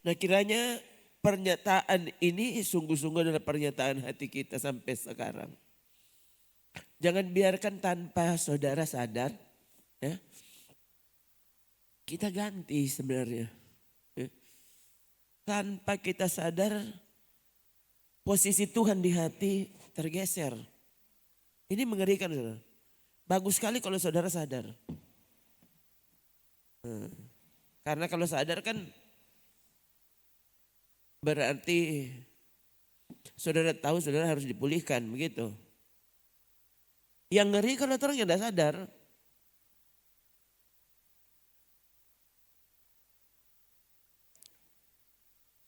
Nah kiranya pernyataan ini sungguh-sungguh adalah pernyataan hati kita sampai sekarang. Jangan biarkan tanpa saudara sadar, ya, kita ganti sebenarnya. Ya. Tanpa kita sadar posisi Tuhan di hati tergeser. Ini mengerikan saudara. Bagus sekali kalau saudara sadar. Karena kalau sadar kan berarti saudara tahu saudara harus dipulihkan begitu. Yang ngeri kalau orang yang tidak sadar.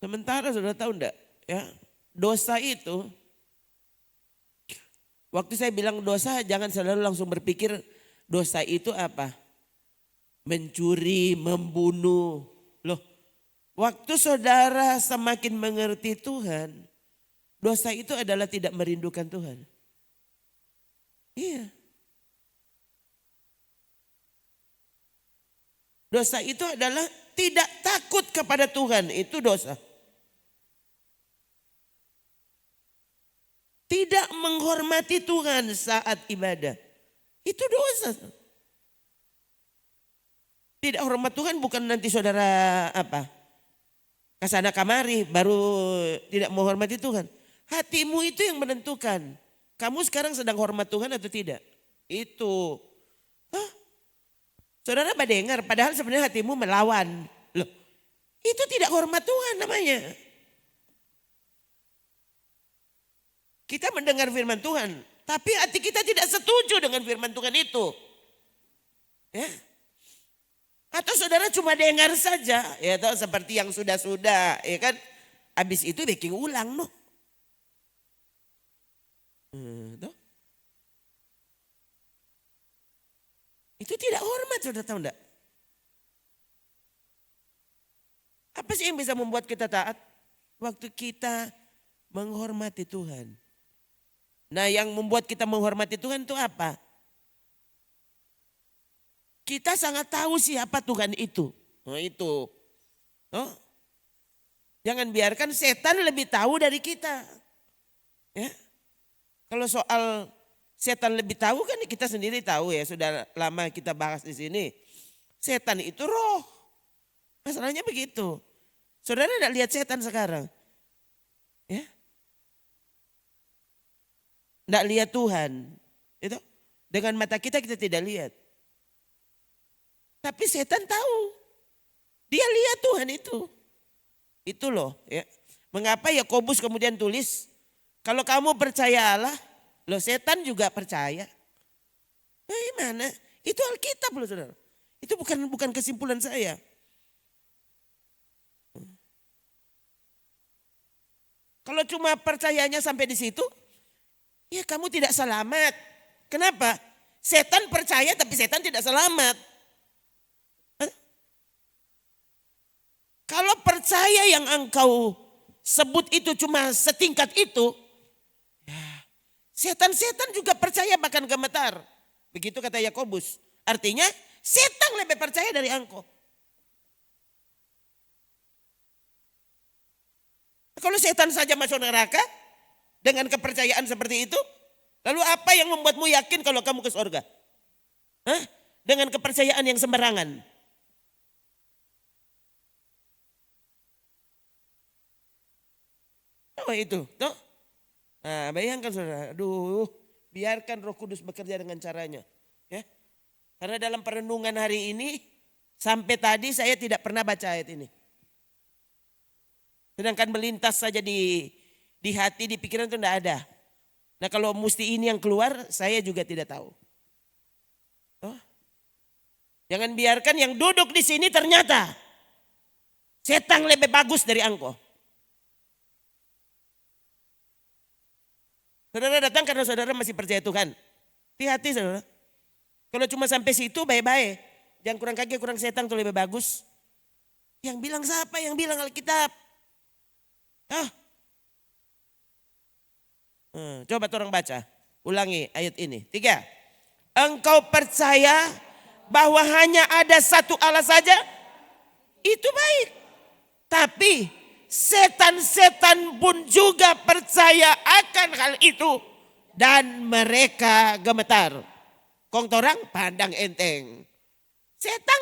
Sementara saudara tahu enggak ya, dosa itu, waktu saya bilang dosa jangan selalu langsung berpikir dosa itu apa? Mencuri, membunuh. Loh, waktu saudara semakin mengerti Tuhan, dosa itu adalah tidak merindukan Tuhan. Iya. Dosa itu adalah tidak takut kepada Tuhan, itu dosa. Tidak menghormati Tuhan saat ibadah, itu dosa. Tidak hormat Tuhan bukan nanti saudara apa? Kesana kamari baru tidak menghormati Tuhan. Hatimu itu yang menentukan. Kamu sekarang sedang hormat Tuhan atau tidak? Itu. Hah? Saudara dengar padahal sebenarnya hatimu melawan. Loh, itu tidak hormat Tuhan namanya. Kita mendengar firman Tuhan, tapi hati kita tidak setuju dengan firman Tuhan itu. Ya. Atau saudara cuma dengar saja, ya tahu seperti yang sudah-sudah, ya kan? Habis itu bikin ulang, no. Itu tidak hormat, saudara tahu enggak? Apa sih yang bisa membuat kita taat? Waktu kita menghormati Tuhan. Nah, yang membuat kita menghormati Tuhan itu apa? Kita sangat tahu siapa Tuhan itu. Nah itu. Oh. Jangan biarkan setan lebih tahu dari kita. Ya. Kalau soal setan lebih tahu kan kita sendiri tahu ya. Sudah lama kita bahas di sini. Setan itu roh. Masalahnya begitu. Saudara tidak lihat setan sekarang. Ya. Tidak lihat Tuhan. Itu. Dengan mata kita tidak lihat. Tapi setan tahu. Dia lihat Tuhan itu. Itu loh ya. Mengapa Yakobus kemudian tulis. Kalau kamu percaya Allah. Loh setan juga percaya. Nah, gimana? Itu Alkitab loh saudara. Itu bukan kesimpulan saya. Kalau cuma percayanya sampai di situ. Ya kamu tidak selamat. Kenapa? Setan percaya tapi setan tidak selamat. Kalau percaya yang engkau sebut itu cuma setingkat itu, ya, setan-setan juga percaya bahkan gemetar. Begitu kata Yakobus. Artinya setan lebih percaya dari engkau. Kalau setan saja masuk neraka dengan kepercayaan seperti itu, lalu apa yang membuatmu yakin kalau kamu ke surga? Hah? Dengan kepercayaan yang sembarangan. Oh itu, toh. Nah, bayangkan saudara, aduh, biarkan Roh Kudus bekerja dengan caranya, ya. Karena dalam perenungan hari ini sampai tadi saya tidak pernah baca ayat ini. Sedangkan melintas saja di hati, di pikiran itu tidak ada. Nah, kalau mesti ini yang keluar, saya juga tidak tahu. Oh. Jangan biarkan yang duduk di sini ternyata setan lebih bagus dari engkau. Saudara datang karena saudara masih percaya Tuhan. Hati-hati saudara. Kalau cuma sampai situ baik-baik. Jangan kurang kaki kurang setan itu lebih bagus. Yang bilang siapa? Yang bilang Alkitab. Coba orang baca. Ulangi ayat ini. 3. Engkau percaya bahwa hanya ada satu Allah saja? Itu baik. Tapi setan-setan pun juga percaya akan hal itu. Dan mereka gemetar. Kong torang pandang enteng. Setan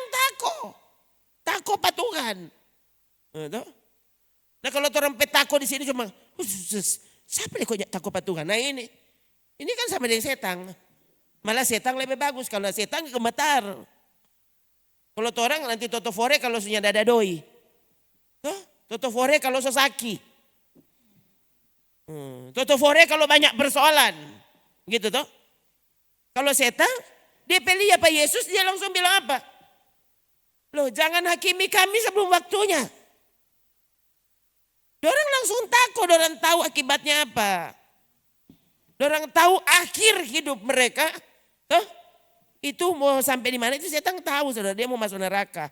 tako patungan. Nah kalau orang petako di sini cuma, siapa nih kok tako patungan? Nah ini kan sama dengan setan. Malah setan lebih bagus, kalau setan gemetar. Kalau orang nanti totofore kalau sunya dada doi. Totofore kalau sosaki. Totofore kalau banyak persoalan. Gitu toh. Kalau setan, dia pilih apa Yesus, dia langsung bilang apa? Loh jangan hakimi kami sebelum waktunya. Dorang langsung takut, dorang tahu akibatnya apa. Dorang tahu akhir hidup mereka. Toh, itu mau sampai di mana itu setan tahu, saudara, dia mau masuk neraka.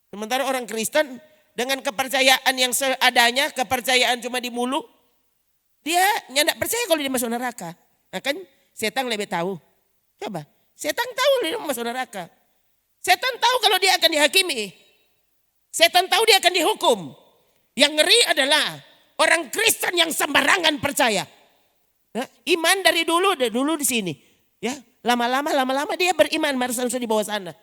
Sementara orang Kristen dengan kepercayaan yang seadanya, kepercayaan cuma di mulut, dia nggak percaya kalau dia masuk neraka. Nah kan setan lebih tahu. Coba, setan tahu dia mau masuk neraka. Setan tahu kalau dia akan dihakimi. Setan tahu dia akan dihukum. Yang ngeri adalah orang Kristen yang sembarangan percaya. Nah, iman dari dulu di sini. Ya, lama-lama dia beriman, harus di bawah sana.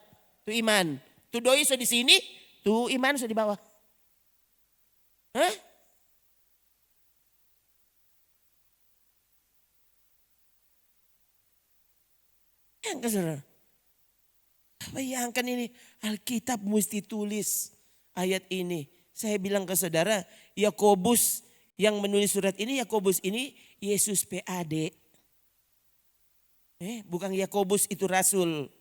Tuh iman. Tuh doi di sini, tuh iman di bawah. Hah? Yang saudara. Bayangkan ini, Alkitab mesti tulis ayat ini. Saya bilang ke saudara, Yakobus yang menulis surat ini, Yakobus ini Yesus PAD. Bukan Yakobus itu rasul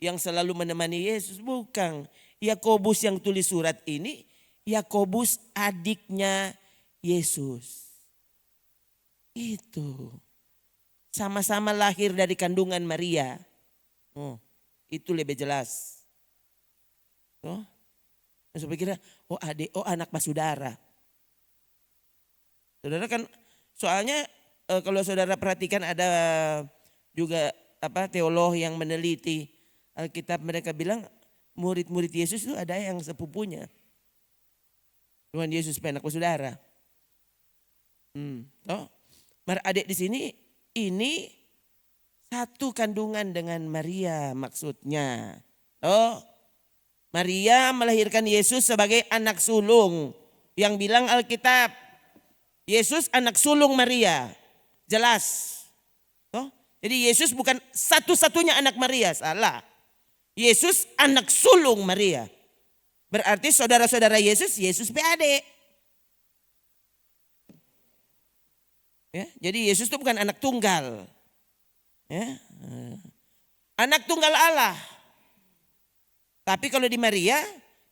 yang selalu menemani Yesus, bukan. Yakobus yang tulis surat ini, Yakobus adiknya Yesus. Itu. Sama-sama lahir dari kandungan Maria. Itu lebih jelas. Saya pikir, adik, anak pasudara. Saudara kan, soalnya kalau saudara perhatikan ada juga teolog yang meneliti Alkitab, mereka bilang murid-murid Yesus itu ada yang sepupunya. Tuhan Yesus anak pasudara. Adik di sini ini satu kandungan dengan Maria maksudnya. Maria melahirkan Yesus sebagai anak sulung. Yang bilang Alkitab, Yesus anak sulung Maria. Jelas. Jadi Yesus bukan satu-satunya anak Maria, salah. Yesus anak sulung Maria. Berarti saudara-saudara Yesus PAD. Ya, jadi Yesus itu bukan anak tunggal. Ya. Anak tunggal Allah. Tapi kalau di Maria,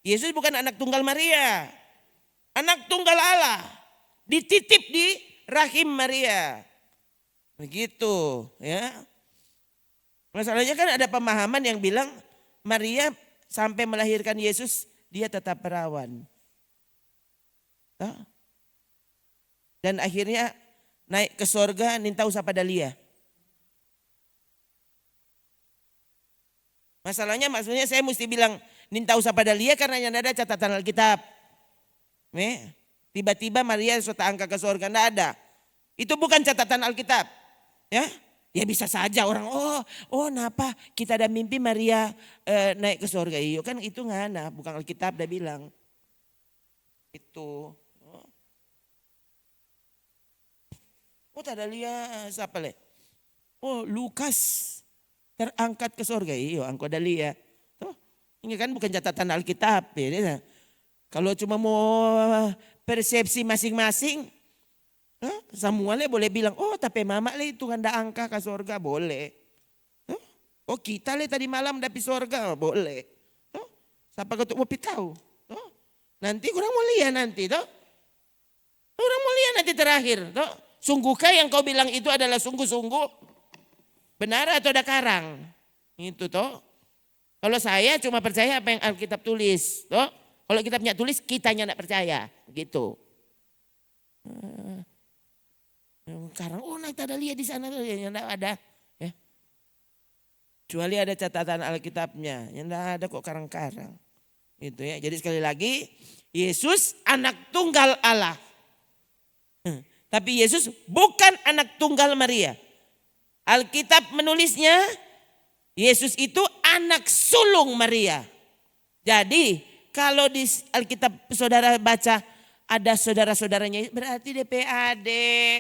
Yesus bukan anak tunggal Maria. Anak tunggal Allah. Dititip di rahim Maria. Begitu ya. Masalahnya kan ada pemahaman yang bilang Maria sampai melahirkan Yesus dia tetap perawan. Dan akhirnya naik ke sorga nintau sapadalia. Maksudnya saya mesti bilang nintau sapadalia karena yang ada catatan Alkitab. Tiba-tiba Maria sudah angkat ke sorga, enggak ada. Itu bukan catatan Alkitab. Ya bisa saja orang kenapa kita ada mimpi Maria naik ke sorga. Iyo kan itu enggak ada, bukan Alkitab dah bilang. Itu. Tak ada lihat siapa le? Lukas terangkat ke sorga. Iyo angko ada lihat. Ini kan bukan catatan Alkitab. Ya. Kalau cuma mau persepsi masing-masing, Samuelnya boleh bilang, tapi mama le itu hendak angka ke sorga, boleh. Kita le tadi malam dapi sorga, boleh. Siapa ketuk mau pitau? Nanti kurang mulia nanti, orang mulia nanti terakhir, Sungguhkah yang kau bilang itu adalah sungguh-sungguh benar atau ada karang? Itu toh. Kalau saya cuma percaya apa yang Alkitab tulis, toh. Kalau kitabnya tulis, kitanya tidak percaya, gitu. Karang, naik ada lihat di sana, tidak ada. Ya. Kecuali ada catatan Alkitabnya. Yang tidak ada kok karang-karang. Itu ya. Jadi sekali lagi, Yesus anak tunggal Allah. Tapi Yesus bukan anak tunggal Maria. Alkitab menulisnya, Yesus itu anak sulung Maria. Jadi kalau di Alkitab saudara baca ada saudara-saudaranya, berarti DPAD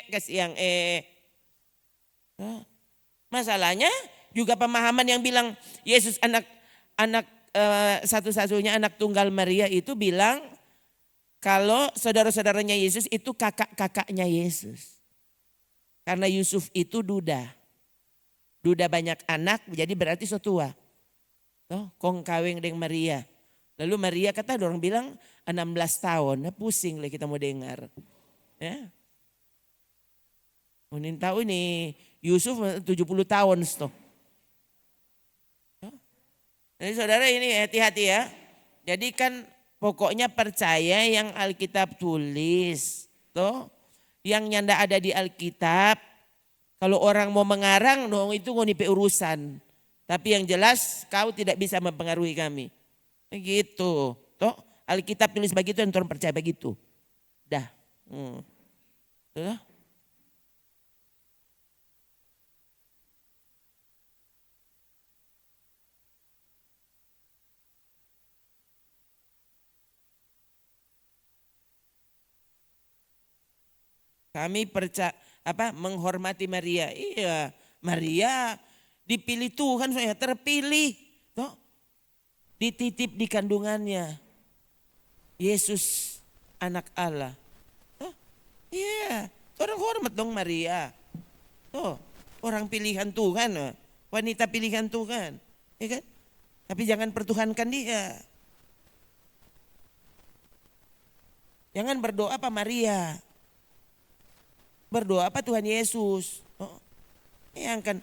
kasih yang Masalahnya juga pemahaman yang bilang Yesus anak satu-satunya anak tunggal Maria itu bilang kalau saudara-saudaranya Yesus itu kakak-kakaknya Yesus. Karena Yusuf itu duda. Duda banyak anak jadi berarti so tua. Kong kawin dengan Maria. Lalu Maria kata orang bilang 16 tahun. Nah, pusing lah kita mau dengar. Ya. Mungkin tahu ini Yusuf 70 tahun. Jadi saudara ini hati-hati ya. Jadi kan pokoknya percaya yang Alkitab tulis. Yang nyanda ada di Alkitab. Kalau orang mau mengarang dong itu ngonipe urusan. Tapi yang jelas kau tidak bisa mempengaruhi kami. Gitu. Alkitab tulis begitu dan orang percaya begitu. Dah. Kami menghormati Maria. Iya, Maria dipilih Tuhan, saya terpilih. Dititip di kandungannya. Yesus anak Allah. Iya, orang hormat dong Maria. Orang pilihan Tuhan, wanita pilihan Tuhan. Ya kan? Tapi jangan pertuhankan dia. Jangan berdoa apa Maria. Berdoa apa Tuhan Yesus. Yang kan.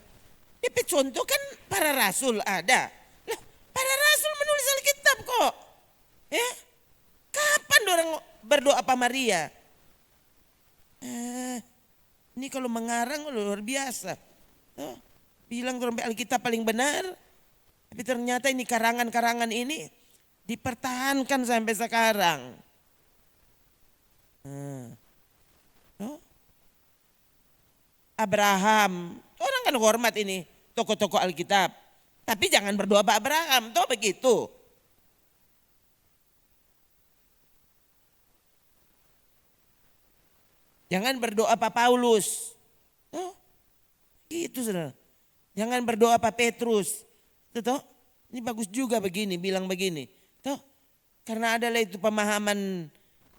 Tapi contoh kan para rasul ada. Lah, para rasul menulis Alkitab kok. Ya. Kapan orang berdoa apa Maria? Ini kalau mengarang luar biasa. Bilang Alkitab paling benar. Tapi ternyata ini karangan-karangan ini dipertahankan sampai sekarang. Abraham, orang kan hormat ini tokoh-tokoh Alkitab. Tapi jangan berdoa Pak Abraham, begitu. Jangan berdoa Pak Paulus. Gitu saudara. Jangan berdoa Pak Petrus. Ini bagus juga begini, bilang begini. Karena adalah itu pemahaman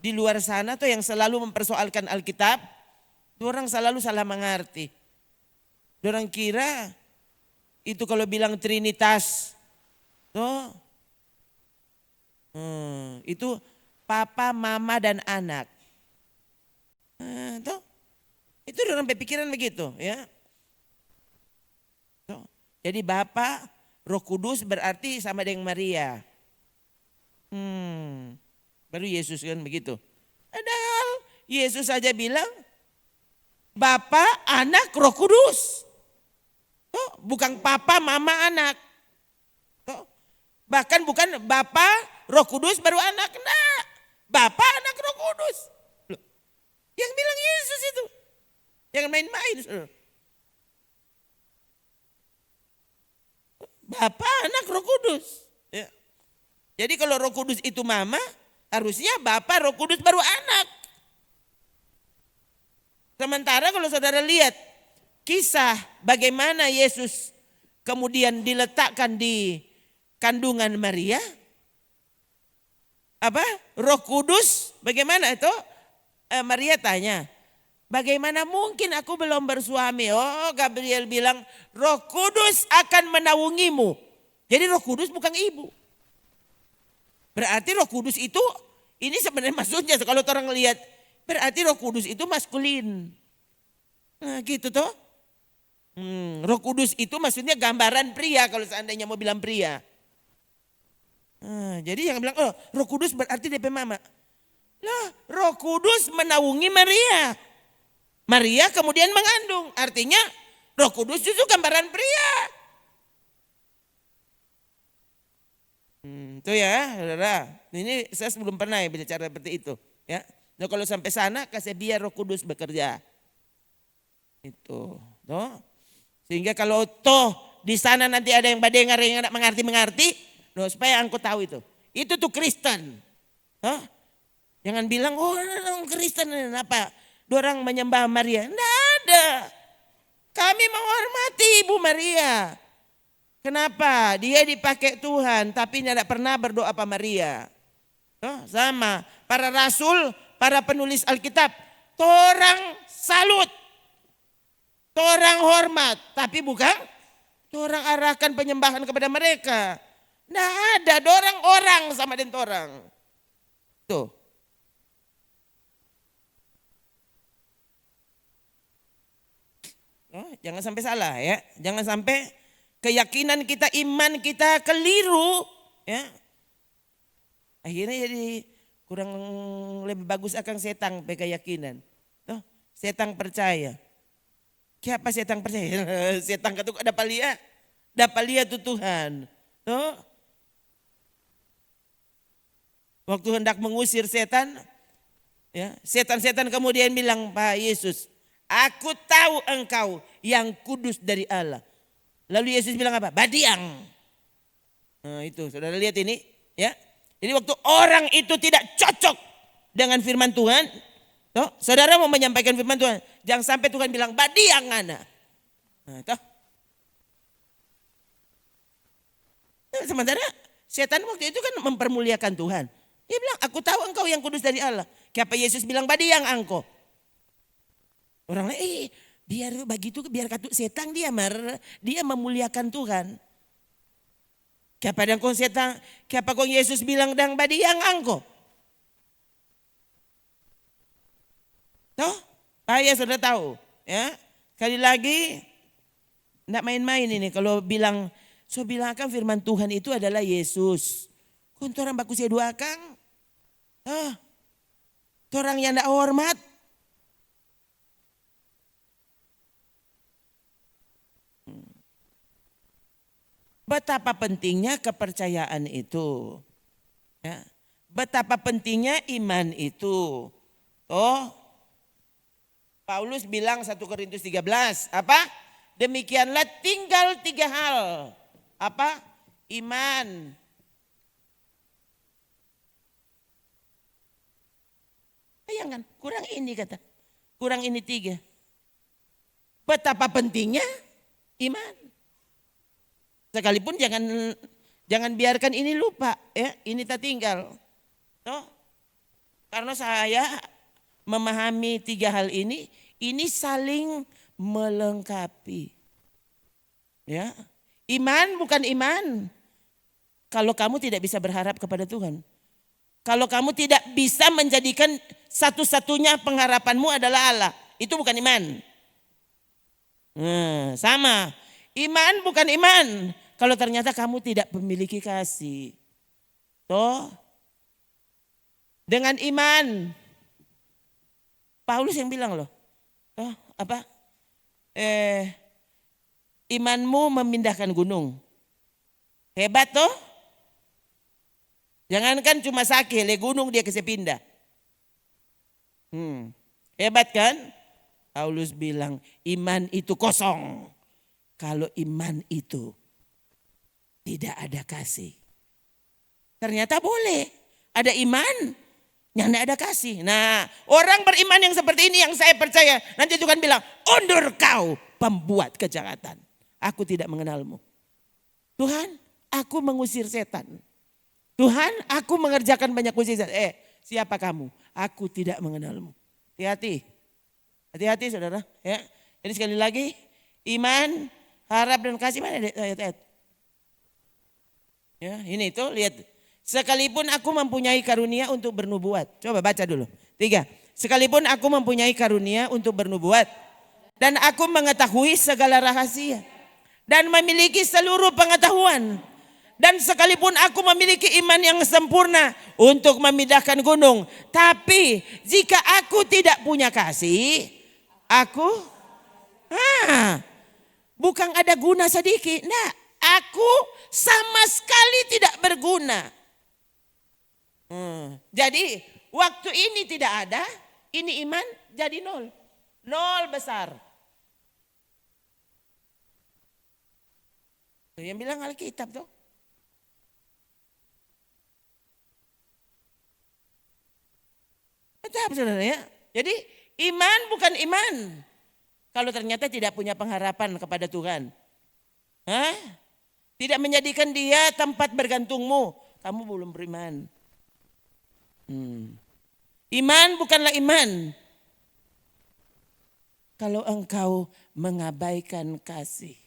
di luar sana yang selalu mempersoalkan Alkitab. Orang selalu salah mengerti. Orang kira itu kalau bilang Trinitas. Itu papa, mama dan anak. Itu orang berpikiran begitu ya. Jadi Bapa, Roh Kudus berarti sama dengan Maria. Baru Yesus kan begitu. Padahal Yesus saja bilang Bapa, Anak, Roh Kudus. Bukan papa, mama, anak. Bahkan bukan Bapa, Roh Kudus baru anak. Nah, Bapa, Anak, Roh Kudus. Yang bilang Yesus itu. Jangan main-main. Bapa, Anak, Roh Kudus. Ya. Jadi kalau Roh Kudus itu mama, harusnya Bapa, Roh Kudus baru anak. Sementara kalau saudara lihat kisah bagaimana Yesus kemudian diletakkan di kandungan Maria. Roh Kudus bagaimana itu? Maria tanya, bagaimana mungkin aku belum bersuami? Gabriel bilang Roh Kudus akan menaungimu. Jadi Roh Kudus bukan ibu. Berarti Roh Kudus itu, ini sebenarnya maksudnya kalau orang lihat, berarti Roh Kudus itu maskulin. Nah gitu toh. Roh Kudus itu maksudnya gambaran pria kalau seandainya mau bilang pria. Jadi yang bilang, Roh Kudus berarti DP mama. Lah, Roh Kudus menaungi Maria. Maria kemudian mengandung. Artinya Roh Kudus justru gambaran pria. Itu ya, saudara. Ini saya belum pernah ya bicara seperti itu. Ya, nah, kalau sampai sana kasih biar Roh Kudus bekerja. Itu, toh. Sehingga kalau toh di sana nanti ada yang badengar yang tidak mengerti, no, supaya engkau tahu itu. Itu tuh Kristen. Huh? Jangan bilang, oh orang Kristen apa? Dorang menyembah Maria. Tidak ada. Kami menghormati Ibu Maria. Kenapa? Dia dipakai Tuhan tapi tidak pernah berdoa apa Maria. Oh, sama. Para rasul, para penulis Alkitab. Torang salut. Torang hormat. Tapi bukan torang arahkan penyembahan kepada mereka. Tidak ada. Dorang orang sama dengan torang. Tuh. Oh, jangan sampai salah ya. Jangan sampai keyakinan kita, iman kita keliru. Ya. Akhirnya jadi kurang lebih bagus akan setan keyakinan. Tuh, setan percaya. Siapa setan percaya? Setan kata dapat lihat tuh Tuhan. Tuh. Waktu hendak mengusir setan, ya, setan-setan kemudian bilang, Pak Yesus, aku tahu engkau yang kudus dari Allah. Lalu Yesus bilang apa? Badiang. Nah itu, saudara lihat ini, ya. Jadi waktu orang itu tidak cocok dengan firman Tuhan, toh, saudara mau menyampaikan firman Tuhan, jangan sampai Tuhan bilang badiang anak. Nah, toh. Nah, sementara setan waktu itu kan mempermuliakan Tuhan. Dia bilang, aku tahu engkau yang kudus dari Allah. Kenapa Yesus bilang badiang engkau? Orang lain, biar begitu, biar kata setan dia memuliakan Tuhan. Kenapa dan kau setan, kenapa kau Yesus bilang dang badiang engkau? Toh, ya sudah tahu, ya. Sekali lagi, tidak main-main ini kalau bilang, so bilangkan firman Tuhan itu adalah Yesus. Kau orang baku saya doakan, orang yang tidak hormat. Betapa pentingnya kepercayaan itu. Ya. Betapa pentingnya iman itu. Oh, Paulus bilang 1 Korintus 13. Apa? Demikianlah tinggal 3 hal. Apa? Iman. Jangan, kurang ini kata. Kurang ini 3. Betapa pentingnya iman. Sekalipun jangan biarkan ini lupa, ya, ini tak tinggal. Toh? Karena saya memahami 3 hal ini saling melengkapi. Ya. Iman bukan iman kalau kamu tidak bisa berharap kepada Tuhan. Kalau kamu tidak bisa menjadikan satu-satunya pengharapanmu adalah Allah, itu bukan iman. Sama. Iman bukan iman kalau ternyata kamu tidak memiliki kasih. Toh, dengan iman, Paulus yang bilang loh, apa? Imanmu memindahkan gunung. Hebat toh? Jangankan cuma sakit, le gunung dia bisa pindah. Hebat kan? Paulus bilang iman itu kosong. Kalau iman itu tidak ada kasih. Ternyata boleh ada iman yang tidak ada kasih. Nah, orang beriman yang seperti ini yang saya percaya. Nanti Tuhan bilang, undur kau pembuat kejahatan. Aku tidak mengenalmu. Tuhan, aku mengusir setan. Tuhan, aku mengerjakan banyak mujizat. Siapa kamu? Aku tidak mengenalmu. Hati-hati. Hati-hati saudara. Ya. Jadi sekali lagi, iman, harap dan kasih, mana ayat-ayat? Ya, ini tuh lihat. Sekalipun aku mempunyai karunia untuk bernubuat. Coba baca dulu. 3. Sekalipun aku mempunyai karunia untuk bernubuat. Dan aku mengetahui segala rahasia. Dan memiliki seluruh pengetahuan. Dan sekalipun aku memiliki iman yang sempurna untuk memindahkan gunung. Tapi jika aku tidak punya kasih, aku bukan ada guna sedikit. Nah, aku sama sekali tidak berguna. Jadi waktu ini tidak ada, ini iman jadi nol. Nol besar. Yang bilang Alkitab tuh. Betul saudara ya. Jadi iman bukan iman. Kalau ternyata tidak punya pengharapan kepada Tuhan. Tidak menjadikan dia tempat bergantungmu. Kamu belum beriman. Iman bukanlah iman kalau engkau mengabaikan kasih.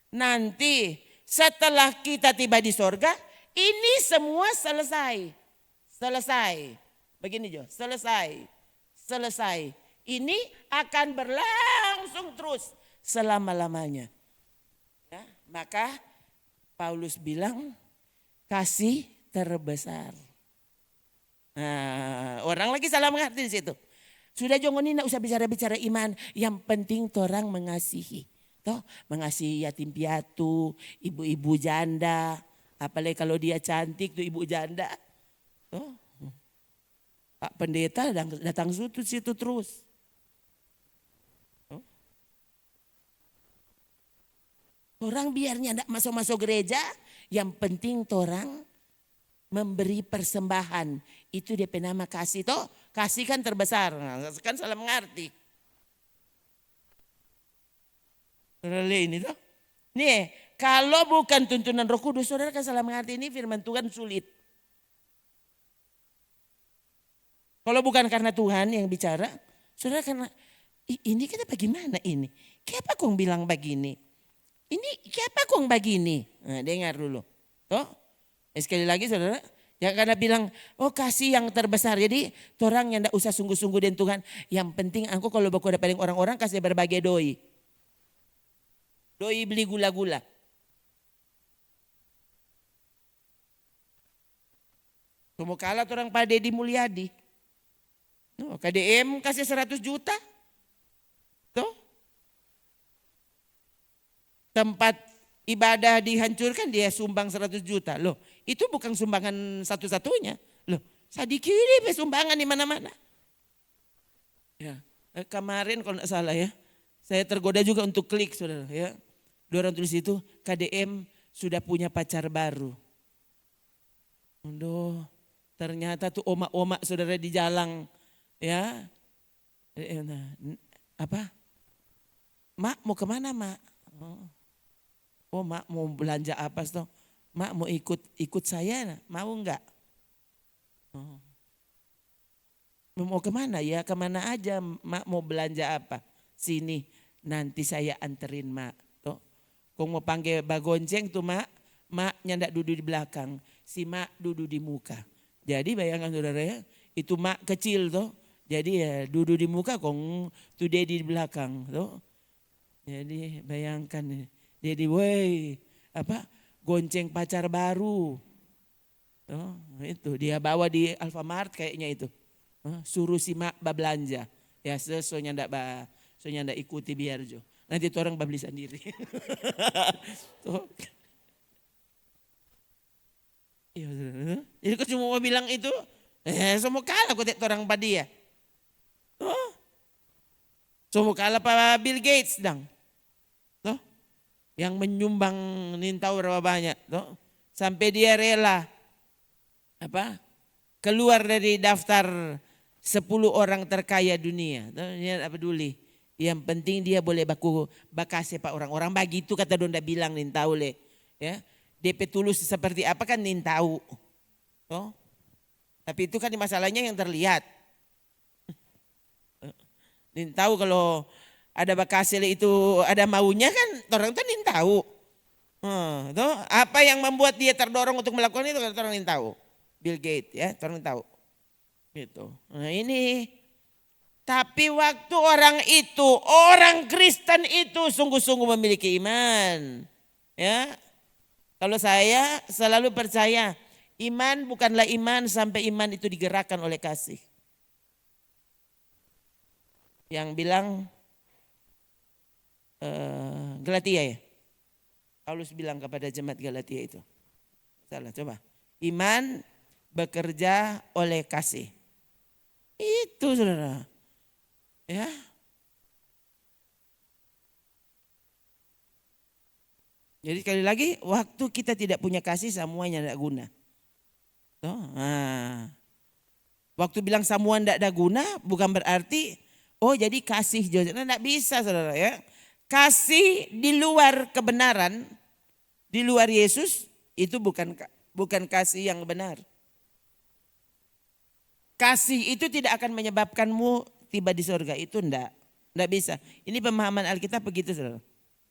Nanti setelah kita tiba di sorga, ini semua selesai. Selesai. Begini Jo, selesai. Selesai. Ini akan berlangsung terus selama-lamanya. Ya, maka Paulus bilang kasih terbesar. Nah, orang lagi salah mengerti di situ. Sudah jangan ini usah bicara-bicara iman. Yang penting orang mengasihi. Toh, mengasihi yatim piatu, ibu-ibu janda. Apalagi kalau dia cantik tuh ibu janda. Toh, Pak Pendeta datang situ terus. Orang biarnya tidak masuk-masuk gereja, yang penting orang memberi persembahan. Itu dia nama kasih. Toh, kasih kan terbesar. Nah, kan salah mengerti. Ini toh. Nih, kalau bukan tuntunan Roh Kudus, saudara kan salah mengerti, ini firman Tuhan sulit. Kalau bukan karena Tuhan yang bicara, saudara karena ini kita bagaimana ini? Kenapa kong bilang begini? Ini kenapa kong begini? Nah, dengar dulu. Toh, sekali lagi saudara, ya karena bilang, oh kasih yang terbesar. Jadi orang yang tidak usah sungguh-sungguh dengan Tuhan. Yang penting aku kalau baku ada paling orang-orang kasih berbagai doi. Doi beli gula-gula. Kamu kalah orang Pak Deddy Mulyadi. No, KDM kasih 100 juta. Tuh. Tempat ibadah dihancurkan dia sumbang 100 juta. Loh, itu bukan sumbangan satu-satunya. Loh, sadikiri sumbangan di mana-mana. Ya, kemarin kalau tidak salah ya, saya tergoda juga untuk klik saudara ya. Dia orang tulis itu KDM sudah punya pacar baru. Aduh, ternyata tuh omak-omak saudara di jalan ya. Apa? Mak mau kemana mak? Oh mak mau belanja apa toh? Mak mau ikut saya, mau enggak? Oh. Mau kemana ya? Kemana aja mak mau belanja apa? Sini nanti saya anterin mak. Toh, kau mau panggil bagonceng tuh mak nyandak duduk di belakang, si mak duduk di muka. Jadi bayangkan saudara ya, itu mak kecil toh. Jadi ya duduk di muka kong tuh daddy di belakang toh. Jadi bayangkan daddy woi apa gonceng pacar baru. Toh, itu dia bawa di Alfamart kayaknya itu. Suruh si mak belanja. Ya sesuanya ndak ikuti biar jo. Nanti itu orang beli sendiri. Tuh. Ya, jadi kau cuma mau bilang itu, semua kalah kau orang padi ya. Oh. Semua kalah Pak Bill Gates dang. Tuh. Yang menyumbang nintau berapa banyak. Tuh. Sampai dia rela apa? Keluar dari daftar 10 orang terkaya dunia. Tuh, dia tidak peduli. Yang penting dia boleh bakase pak orang-orang begitu kata Donda bilang nintau le. Ya. DP tulus seperti apa kan nintau. Oh. Tapi itu kan masalahnya yang terlihat. Nintau kalau ada bakase itu ada maunya kan orang itu nintau. Tuh, apa yang membuat dia terdorong untuk melakukan itu kan orang nintau. Bill Gates ya, orang nintau. Gitu. Nah ini tapi waktu orang Kristen itu sungguh-sungguh memiliki iman. Ya. Kalau saya selalu percaya iman bukanlah iman sampai iman itu digerakkan oleh kasih. Yang bilang Galatia ya. Paulus bilang kepada jemaat Galatia itu. Salah, coba. Iman bekerja oleh kasih. Itu saudara. Ya. Jadi sekali lagi, waktu kita tidak punya kasih semuanya tidak guna. Nah, waktu bilang semua tidak ada guna bukan berarti jadi kasih tidak bisa saudara ya. Kasih di luar kebenaran, di luar Yesus itu bukan kasih yang benar. Kasih itu tidak akan menyebabkanmu tiba di surga, itu enggak bisa. Ini pemahaman Alkitab begitu saudara.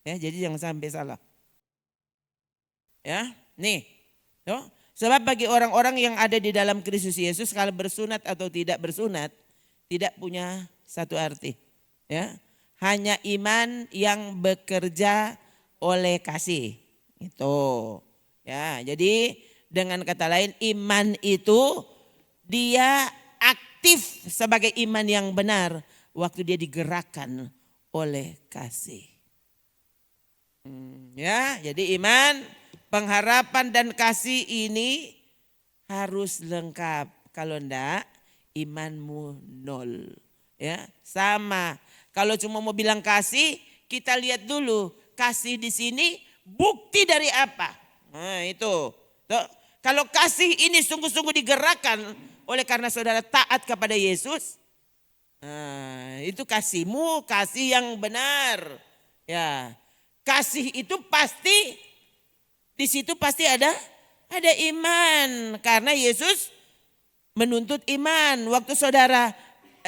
Ya, jadi jangan sampai salah. Ya, nih. Sebab bagi orang-orang yang ada di dalam Kristus Yesus, kalau bersunat atau tidak bersunat tidak punya satu arti. Ya, hanya iman yang bekerja oleh kasih. Itu. Ya, jadi dengan kata lain iman itu dia aktif sebagai iman yang benar waktu dia digerakkan oleh kasih. Ya, jadi iman, pengharapan dan kasih ini harus lengkap. Kalau enggak, imanmu nol. Ya, sama. Kalau cuma mau bilang kasih, kita lihat dulu kasih di sini bukti dari apa. Nah, itu. Tuh. Kalau kasih ini sungguh-sungguh digerakkan oleh karena saudara taat kepada Yesus, nah, itu kasihmu kasih yang benar. Ya, kasih itu pasti di situ pasti ada iman karena Yesus menuntut iman. Waktu saudara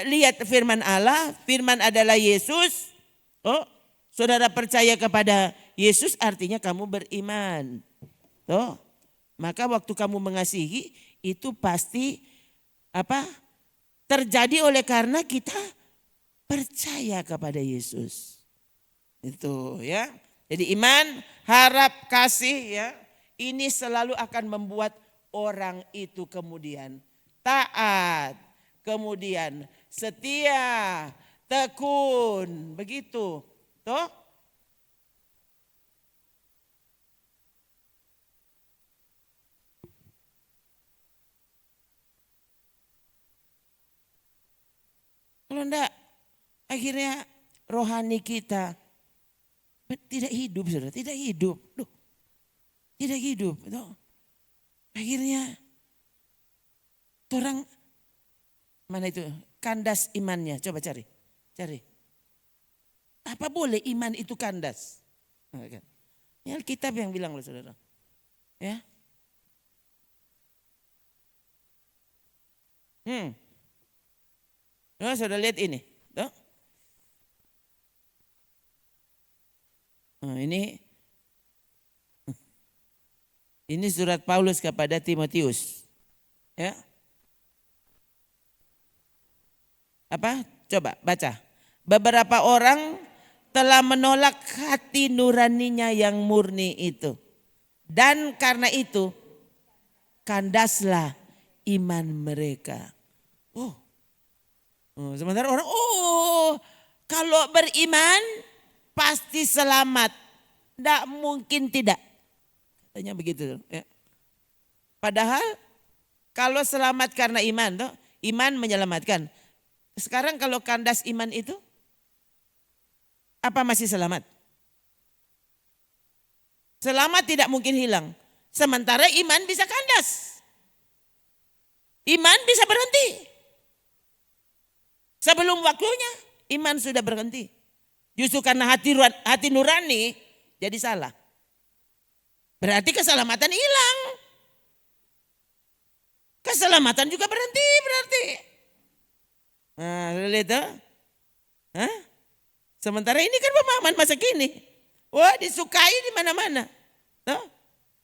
lihat firman Allah, firman adalah Yesus. Saudara percaya kepada Yesus artinya kamu beriman. Maka waktu kamu mengasihi itu pasti terjadi oleh karena kita percaya kepada Yesus. Itu ya. Jadi iman, harap, kasih ya. Ini selalu akan membuat orang itu kemudian taat, kemudian setia, tekun, begitu. Toh? Kalau enggak, akhirnya rohani kita tidak hidup, saudara, tidak hidup. Tidak hidup. Akhirnya orang mana itu kandas imannya, coba cari. Apa boleh iman itu kandas? Ini Alkitab yang bilang loh saudara. Ya. Saudara lihat ini. Ini surat Paulus kepada Timotius. Ya. Coba baca. Beberapa orang telah menolak hati nuraninya yang murni itu. Dan karena itu kandaslah iman mereka. Sementara orang kalau beriman pasti selamat. Tidak mungkin tidak. Katanya begitu. Ya. Padahal kalau selamat karena iman, iman menyelamatkan. Sekarang kalau kandas iman itu, apa masih selamat? Selamat tidak mungkin hilang. Sementara iman bisa kandas. Iman bisa berhenti. Sebelum waktunya iman sudah berhenti. Justru karena hati nurani jadi salah. Berarti keselamatan hilang. Keselamatan juga berhenti berarti. Nah, lihat tuh. Sementara ini kan pemahaman masa kini. Wah, disukai di mana-mana.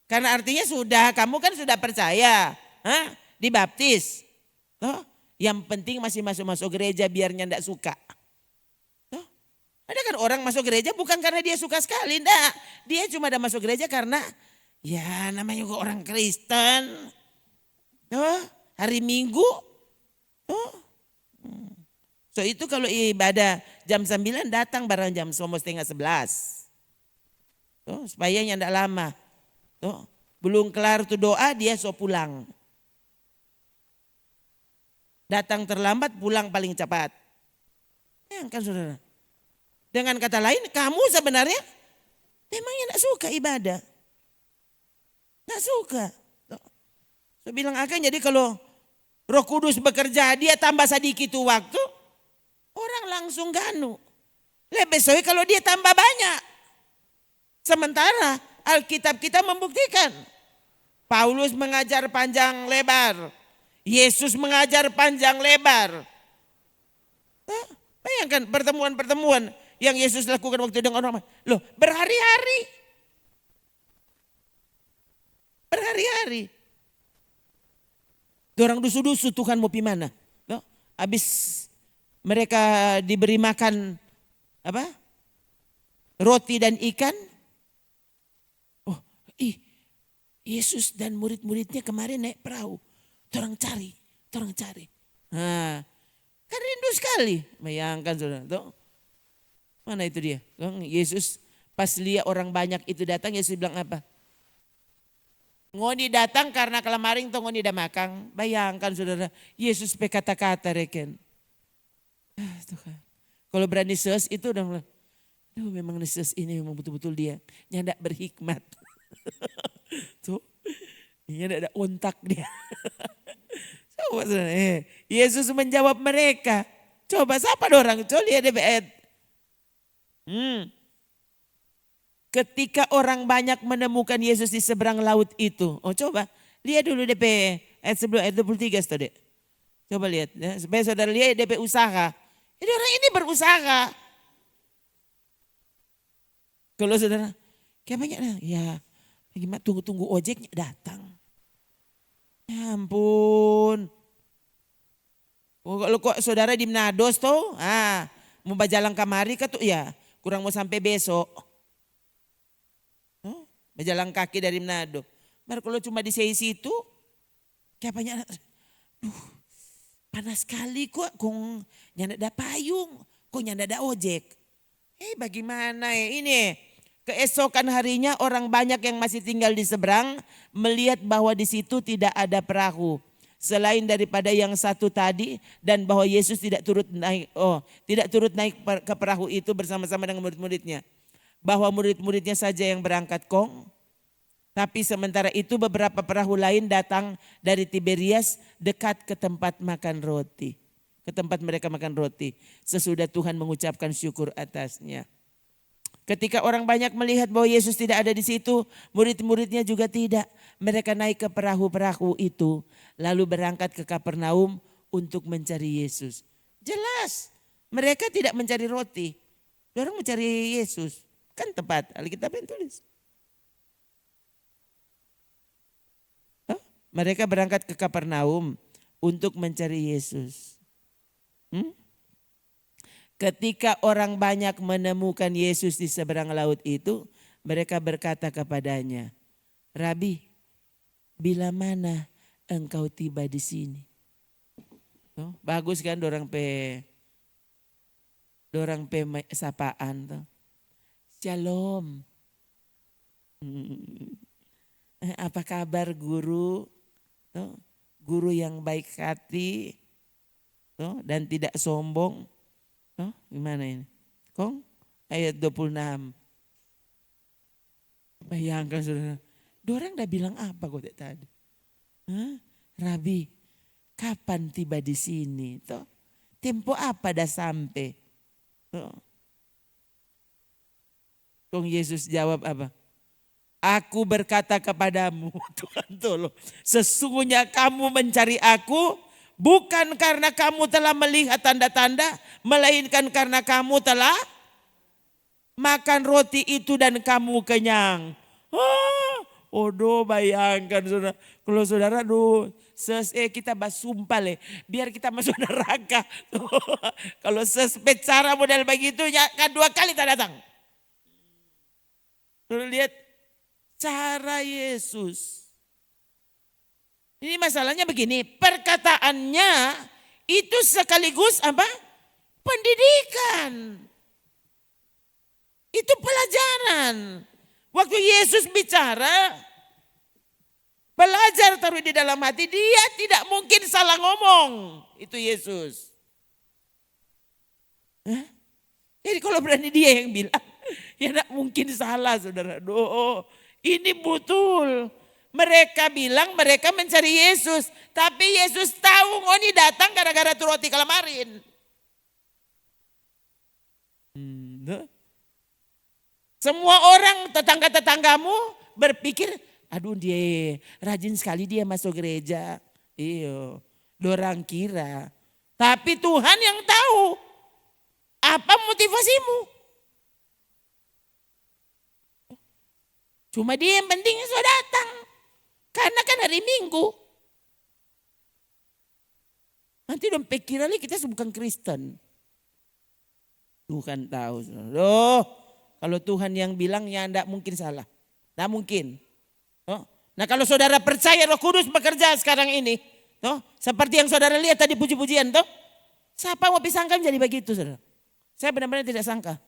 Karena artinya kamu kan sudah percaya, dibaptis. Yang penting masih masuk gereja biarnya enggak suka. Ada kan orang masuk gereja bukan karena dia suka sekali, enggak. Dia cuma ada masuk gereja karena ya namanya juga orang Kristen. Hari Minggu. So itu kalau ibadah jam 9 datang barang jam 10:30. Tuh, supaya tidak lama. Tuh, belum kelar tuh doa dia so pulang. Datang terlambat, pulang paling cepat. Ya kan saudara. Dengan kata lain, kamu sebenarnya memangnya tidak suka ibadah. Tidak suka. Saya bilang akan jadi kalau Roh Kudus bekerja dia tambah sedikit waktu, orang langsung ganu. Lebih soalnya kalau dia tambah banyak. Sementara Alkitab kita membuktikan. Paulus mengajar panjang lebar. Yesus mengajar panjang lebar. Bayangkan pertemuan-pertemuan yang Yesus lakukan waktu dengan orang. Loh, berhari-hari. Berhari-hari. Orang dusu-dusu Tuhan mau pi mana? Loh, habis mereka diberi makan apa? Roti dan ikan. Oh, Yesus dan murid-muridnya kemarin naik perahu. Orang cari. Nah, kan rindu sekali. Bayangkan saudara. Tuh. Mana itu dia? Yesus pas lihat orang banyak itu datang, Yesus bilang apa? Ngoni datang karena kelamaring tuh ngoni dah makan. Bayangkan saudara, Yesus pe kata-kata reken. Tuhan. Kalau berani ses itu udah, memang ses ini memang betul-betul dia. Nyandak berhikmat. Tuh, nyandak ada ontak dia. Coba saudara, Yesus menjawab mereka. Coba siapa orang? Coba lihat DPR. Ketika orang banyak menemukan Yesus di seberang laut itu. Oh coba lihat dulu DP ayat 23 tadi. Coba lihat ya, supaya saudara lihat DP usaha. Jadi orang ini berusaha. Kalau saudara, kayak banyak ya gimana tunggu-tunggu ojeknya datang. Ya ampun. Oh, kalau kok saudara di Menados tuh, mau berjalan kamari ke tuh ya kurang mau sampai besok. Berjalan kaki dari Manado. Baru kalau cuma di situ, kayak banyak, panas sekali kok nyanda ada payung, kok nyanda ada ojek. Bagaimana ya ini? Keesokan harinya orang banyak yang masih tinggal di seberang melihat bahwa di situ tidak ada perahu. Selain daripada yang satu tadi dan bahwa Yesus tidak turut naik ke perahu itu bersama-sama dengan murid-muridnya. Bahwa murid-muridnya saja yang berangkat Tapi sementara itu beberapa perahu lain datang dari Tiberias dekat ke tempat makan roti. Ke tempat mereka makan roti. Sesudah Tuhan mengucapkan syukur atasnya. Ketika orang banyak melihat bahwa Yesus tidak ada di situ, murid-muridnya juga tidak. Mereka naik ke perahu-perahu itu, lalu berangkat ke Kapernaum untuk mencari Yesus. Jelas, mereka tidak mencari roti. Orang mencari Yesus. Kan tepat, Alkitab yang tulis. Mereka berangkat ke Kapernaum untuk mencari Yesus. Ketika orang banyak menemukan Yesus di seberang laut itu, mereka berkata kepadanya, Rabi, bila mana engkau tiba di sini? Bagus kan dorang pe sapaan tuh. Shalom. Apa kabar guru? Guru yang baik hati dan tidak sombong. Gimana ini? Ayat 26. Bayangkan saudara. Dorang dah bilang apa kok tadi? Rabi, kapan tiba di sini? Tempo apa dah sampai? Yesus jawab apa? Aku berkata kepadamu, Tuhan tolong. Sesungguhnya kamu mencari aku bukan karena kamu telah melihat tanda-tanda, melainkan karena kamu telah makan roti itu dan kamu kenyang. Bayangkan saudara. Kalau saudara kita basumpah biar kita masuk neraka. Kalau cara model begitu ya kan 2 kali tak datang. Saudara lihat cara Yesus. Ini masalahnya begini, perkataannya itu sekaligus apa? Pendidikan. Itu pelajaran. Waktu Yesus bicara, belajar taruh di dalam hati, dia tidak mungkin salah ngomong. Itu Yesus. Jadi kalau berani dia yang bilang, ya tidak mungkin salah saudara. Ini betul. Mereka bilang mereka mencari Yesus. Tapi Yesus tahu ini datang gara-gara tuh roti kalamarin. Semua orang tetangga-tetanggamu berpikir, aduh dia rajin sekali dia masuk gereja. Iya, dorang kira. Tapi Tuhan yang tahu apa motivasimu. Cuma dia yang penting sudah datang. Karena kan hari Minggu. Nanti dong pikir lagi kita bukan Kristen. Tuhan tahu. Loh, kalau Tuhan yang bilang ya enggak mungkin salah. Enggak mungkin. Nah kalau saudara percaya Roh Kudus bekerja sekarang ini. Seperti yang saudara lihat tadi puji-pujian. Siapa mau sangka jadi begitu saudara. Saya benar-benar tidak sangka.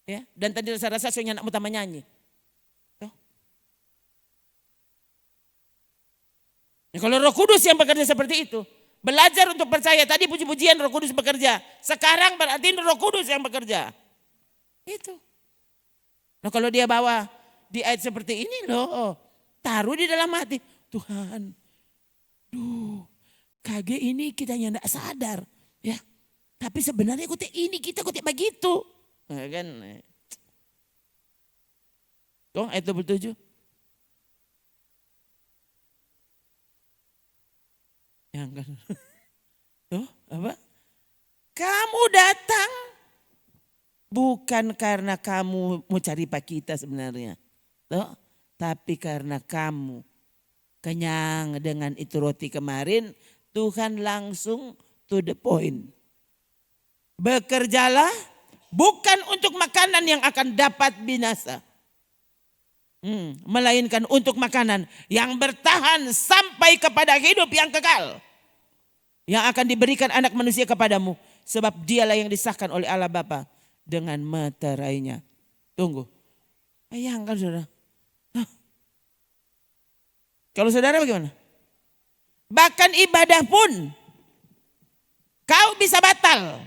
Ya, dan tadi saya rasa saya anak utama nyanyi. Nah, kalau Roh Kudus yang bekerja seperti itu. Belajar untuk percaya. Tadi puji-pujian Roh Kudus bekerja. Sekarang berarti Roh Kudus yang bekerja. Itu. Nah kalau dia bawa di ayat seperti ini loh. Taruh di dalam hati. Tuhan. Kage ini kita yang tidak sadar. Ya. Tapi sebenarnya ini kita begitu. Nah, kan. Ayat 27. Yang kan. Apa? Kamu datang bukan karena kamu mau cari Pak kita sebenarnya. Tapi karena kamu kenyang dengan itu roti kemarin, Tuhan langsung to the point. Bekerjalah bukan untuk makanan yang akan dapat binasa. Melainkan untuk makanan yang bertahan sampai kepada hidup yang kekal. Yang akan diberikan anak manusia kepadamu. Sebab dialah yang disahkan oleh Allah Bapa dengan meterainya. Tunggu. Bayangkan saudara. Kalau saudara bagaimana? Bahkan ibadah pun kau bisa batal.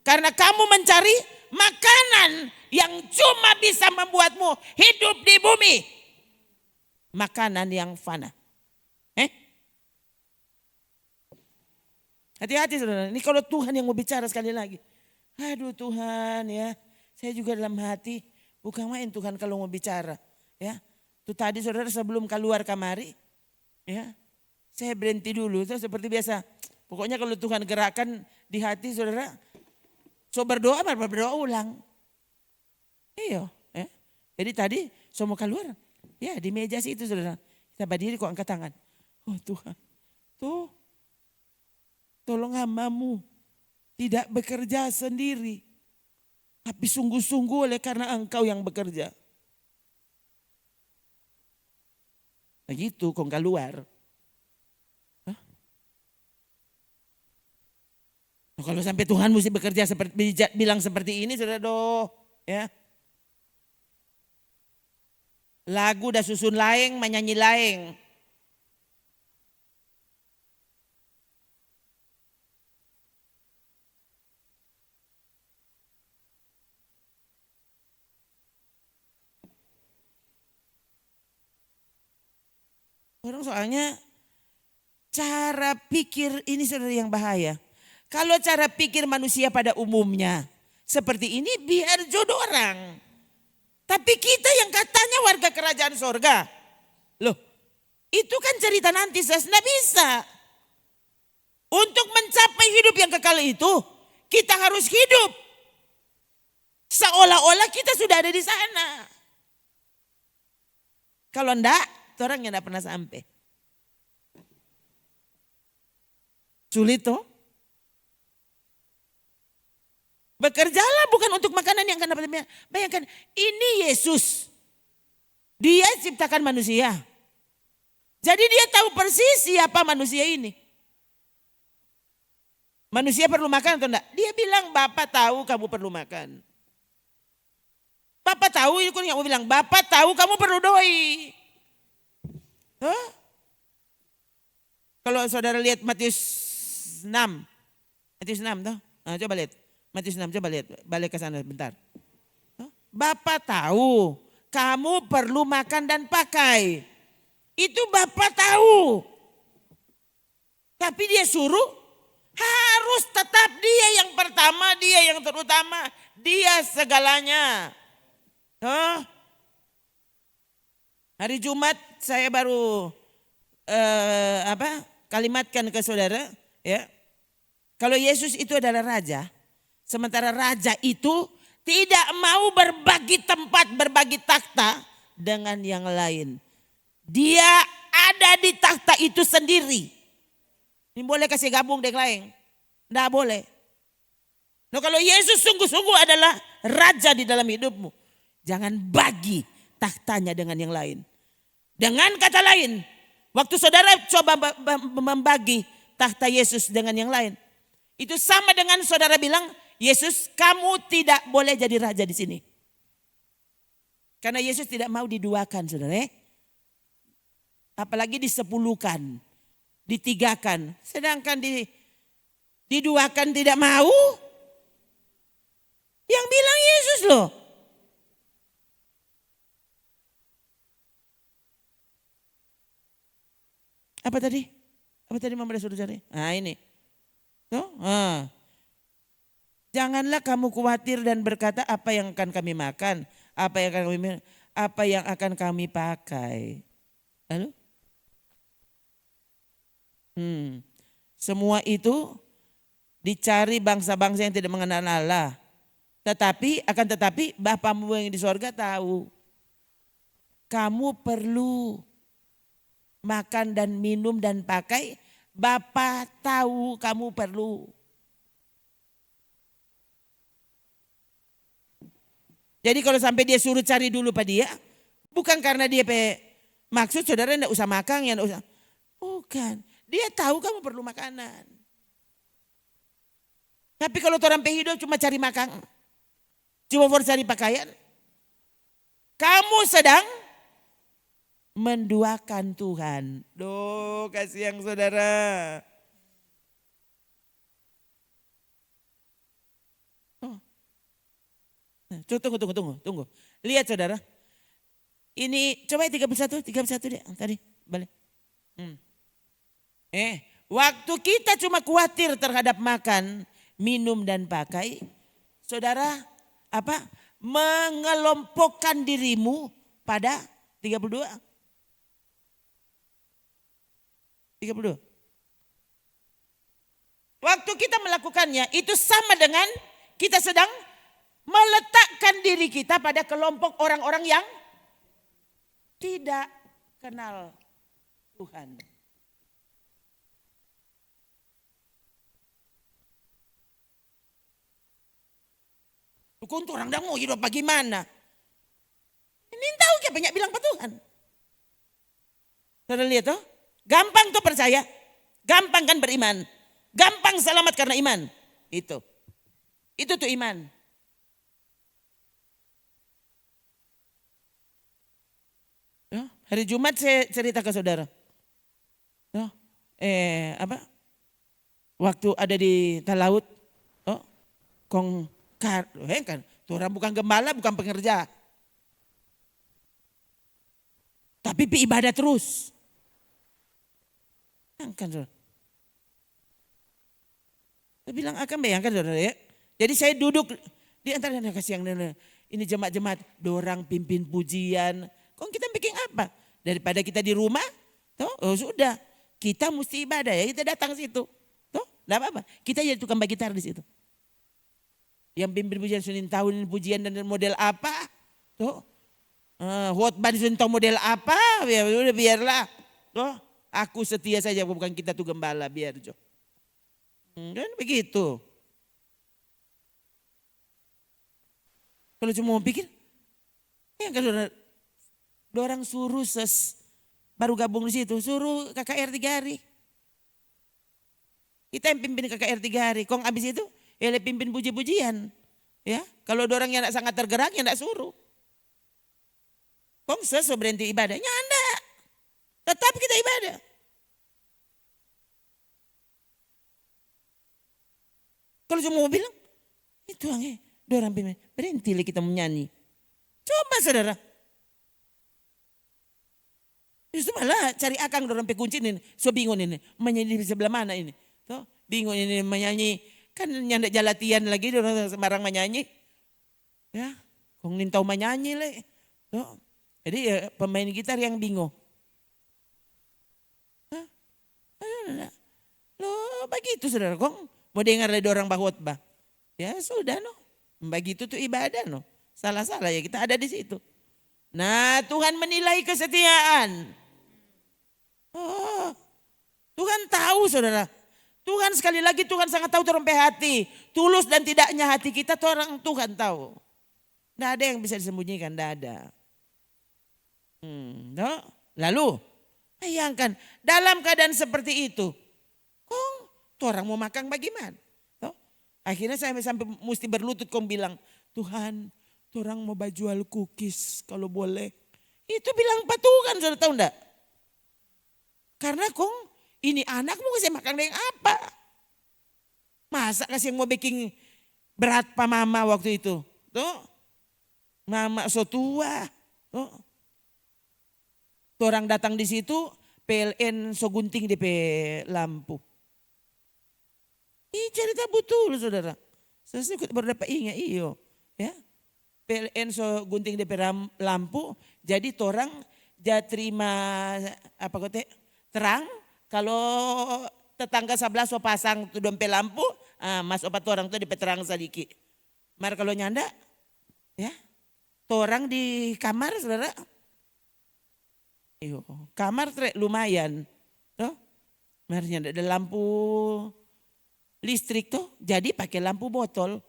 Karena kamu mencari makanan yang cuma bisa membuatmu hidup di bumi. Makanan yang fana. Hati-hati saudara. Ini kalau Tuhan yang mau bicara sekali lagi. Aduh Tuhan ya. Saya juga dalam hati. Bukan main Tuhan kalau mau bicara. Ya. Itu tadi saudara sebelum keluar kamari. Ya. Saya berhenti dulu. Itu seperti biasa. Pokoknya kalau Tuhan gerakan di hati saudara. So berdoa ulang. Iya. Jadi tadi so mau keluar. Ya di meja situ saudara. Kita berdiri kok angkat tangan. Oh Tuhan. Tuh. Tolong hamba-Mu tidak bekerja sendiri. Tapi sungguh-sungguh oleh karena Engkau yang bekerja. Begitu kok keluar. Nah, kalau sampai Tuhan mesti bekerja seperti bilang seperti ini saudara ya. Lagu dah susun laeng, menyanyi laeng. Orang soalnya cara pikir ini saudara yang bahaya. Kalau cara pikir manusia pada umumnya seperti ini biar jodoh orang. Tapi kita yang katanya warga kerajaan sorga. Loh itu kan cerita nanti tidak bisa. Untuk mencapai hidup yang kekal itu kita harus hidup. Seolah-olah kita sudah ada di sana. Kalau enggak. Orang yang tidak pernah sampai. Sulit toh. Bekerjalah bukan untuk makanan yang akan dapat. Bayangkan ini Yesus. Dia ciptakan manusia. Jadi dia tahu persis siapa manusia ini. Manusia perlu makan atau enggak? Dia bilang Bapak tahu kamu perlu makan. Bapak Bapak tahu, itu yang mau bilang, Bapak tahu kamu perlu doi. Huh? Kalau saudara lihat Matius 6. Matius 6 toh? Nah, coba lihat. Matius 6, coba lihat. Balik ke sana bentar. Huh? Bapak tahu kamu perlu makan dan pakai. Itu Bapak tahu. Tapi dia suruh harus tetap dia yang pertama, dia yang terutama, dia segalanya. Huh? Hari Jumat saya baru kalimatkan ke saudara, ya. Kalau Yesus itu adalah raja, sementara raja itu tidak mau berbagi tempat, berbagi takhta dengan yang lain. Dia ada di takhta itu sendiri. Ini boleh kasih gabung dengan lain? Tidak boleh. Nah, kalau Yesus sungguh-sungguh adalah raja di dalam hidupmu, jangan bagi takhtanya dengan yang lain. Dengan kata lain, waktu saudara coba membagi takhta Yesus dengan yang lain, itu sama dengan saudara bilang, Yesus kamu tidak boleh jadi raja di sini. Karena Yesus tidak mau diduakan, saudara. Apalagi disepuluhkan, ditigakan. Sedangkan diduakan tidak mau. Yang bilang Yesus loh. Apa tadi? Apa tadi Mama suruh cari? Nah ini. Tuh, janganlah kamu khawatir dan berkata apa yang akan kami makan, apa yang akan kami pakai. Lalu? Semua itu dicari bangsa-bangsa yang tidak mengenal Allah. Tetapi Bapamu yang di sorga tahu. Kamu perlu makan dan minum dan pakai. Bapa tahu kamu perlu. Jadi kalau sampai dia suruh cari dulu pada dia, bukan karena dia maksud saudara enggak usah makan, ya enggak usah. Bukan, dia tahu kamu perlu makanan. Tapi kalau orang hidup cuma cari makan, cuma cari pakaian, kamu sedang menduakan Tuhan. Duh, kasihan saudara. Tunggu. Lihat saudara. Ini coba 31 deh tadi balik. Waktu kita cuma khawatir terhadap makan, minum dan pakai, saudara mengelompokkan dirimu pada 32. Waktu kita melakukannya itu sama dengan kita sedang meletakkan diri kita pada kelompok orang-orang yang tidak kenal Tuhan. Untuk orang dah mau hidup bagaimana? Ini tahu kayak banyak bilang ke Tuhan. Saudara lihat toh? Gampang tuh percaya. Gampang kan beriman. Gampang selamat karena iman. Itu tuh iman. Hari Jumat saya cerita ke saudara. Waktu ada di Talaut, kan, orang bukan gembala, bukan pengerja. Tapi ibadah terus. Kan saudara. Saya bilang akan bayangkan saudara ya. Jadi saya duduk di antara kasih yang ini jemaat-jemaat, dorang pimpin pujian. Kok kita bikin apa? Daripada kita di rumah, sudah. Kita mesti ibadah ya, kita datang situ. Enggak apa-apa. Kita jadi tukang bagi gitar di situ. Yang pimpin pujian Senin tahun pujian dan model apa? Khotbah di Senin tahun model apa? Ya udah biarlah. Aku setia saja, bukan kita tuh gembala, biar Jo. Kan begitu. Kalau cuma mau pikir, ya kalau orang suruh baru gabung di situ, suruh KKR 3 hari. Kita yang pimpin KKR 3 hari, kong abis itu, pimpin puji-pujian. Ya, kalau orang yang sangat tergerak, ya tidak suruh. Kong berhenti ibadah. Nyanda. Tetap kita ibadah. Kalau cuma mau bilang, itu dorang berhenti kita menyanyi. Coba saudara. Justru malah cari akang dorang kunci ini. So bingung ini. Menyanyi di sebelah mana ini. Tuh, bingung ini menyanyi. Kan nyanda jalatian lagi dorang sembarang menyanyi. Ya, kong nintau menyanyi le. Tuh. Jadi ya, pemain gitar yang bingung. Loh begitu saudara. Kong mau dengar dari orang bahotbah. Ya sudah no. Begitu tuh ibadah no. Salah-salah ya kita ada di situ. Nah Tuhan menilai kesetiaan. Oh, Tuhan tahu saudara. Tuhan sekali lagi Tuhan sangat tahu terompe hati. Tulus dan tidaknya hati kita tuh orang Tuhan tahu. Tidak ada yang bisa disembunyikan, tidak ada. No? Lalu bayangkan dalam keadaan seperti itu. Kok orang mau makan bagaimana? No? Akhirnya saya sampai mesti berlutut kong bilang. Tuhan orang mau jual cookies kalau boleh. Itu bilang Pak Tuhan sudah tahu enggak? Karena kong ini anak mau kasih makan dengan apa? Masa kasih yang mau baking berat Pak Mama waktu itu? Tuh. Mama so tua. Tuh. Orang datang di situ PLN so gunting DP lampu. Ini cerita betul saudara. Saya baru dapat ingat iyo. Ya. PLN so gunting DP lampu. Jadi orang dia terima apa kote terang. Kalau tetangga sebelah so pasang tu dompet lampu, mas opat orang tu DP terang sedikit. Mar kalau nyanda, ya, orang di kamar saudara, iyo, kamar lumayan, tuh, mar nyanda ada lampu listrik tuh, jadi pakai lampu botol.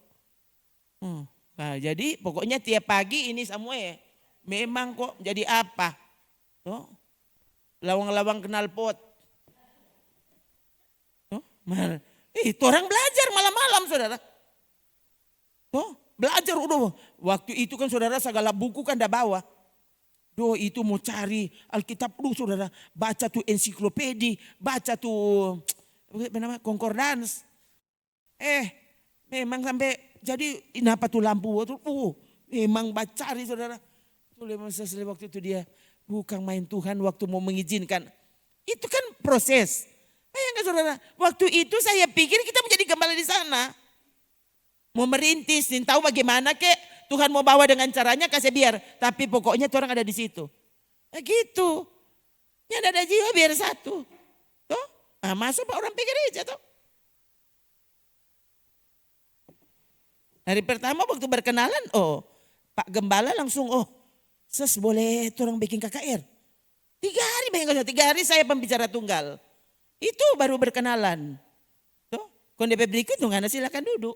Nah, jadi pokoknya tiap pagi ini semua ya, memang kok jadi apa, tuh, lawang-lawang kenal pot. Itu orang belajar malam-malam saudara. Belajar udah. Waktu itu kan saudara segala buku kan dah bawa. Itu mau cari Alkitab dulu saudara. Baca tuh ensiklopedi. Baca tuh concordance. Memang sampai jadi kenapa tuh lampu. Memang bacari saudara. Tuh selesai waktu itu dia. Bukan main Tuhan waktu mau mengizinkan. Itu kan proses. Bayangkan saudara, waktu itu saya pikir kita menjadi gembala di sana. Mau merintis, tahu bagaimana kek Tuhan mau bawa dengan caranya kasih biar. Tapi pokoknya orang ada di situ. Nah gitu. Yang ada jiwa biar satu. Tuh, masuk Pak orang pikir aja tuh. Hari pertama waktu berkenalan, Pak Gembala langsung, boleh orang bikin KKR. 3 hari bayangkan, 3 hari saya pembicara tunggal. Itu baru berkenalan. Tuh, kalau DP berikut tuh silakan duduk.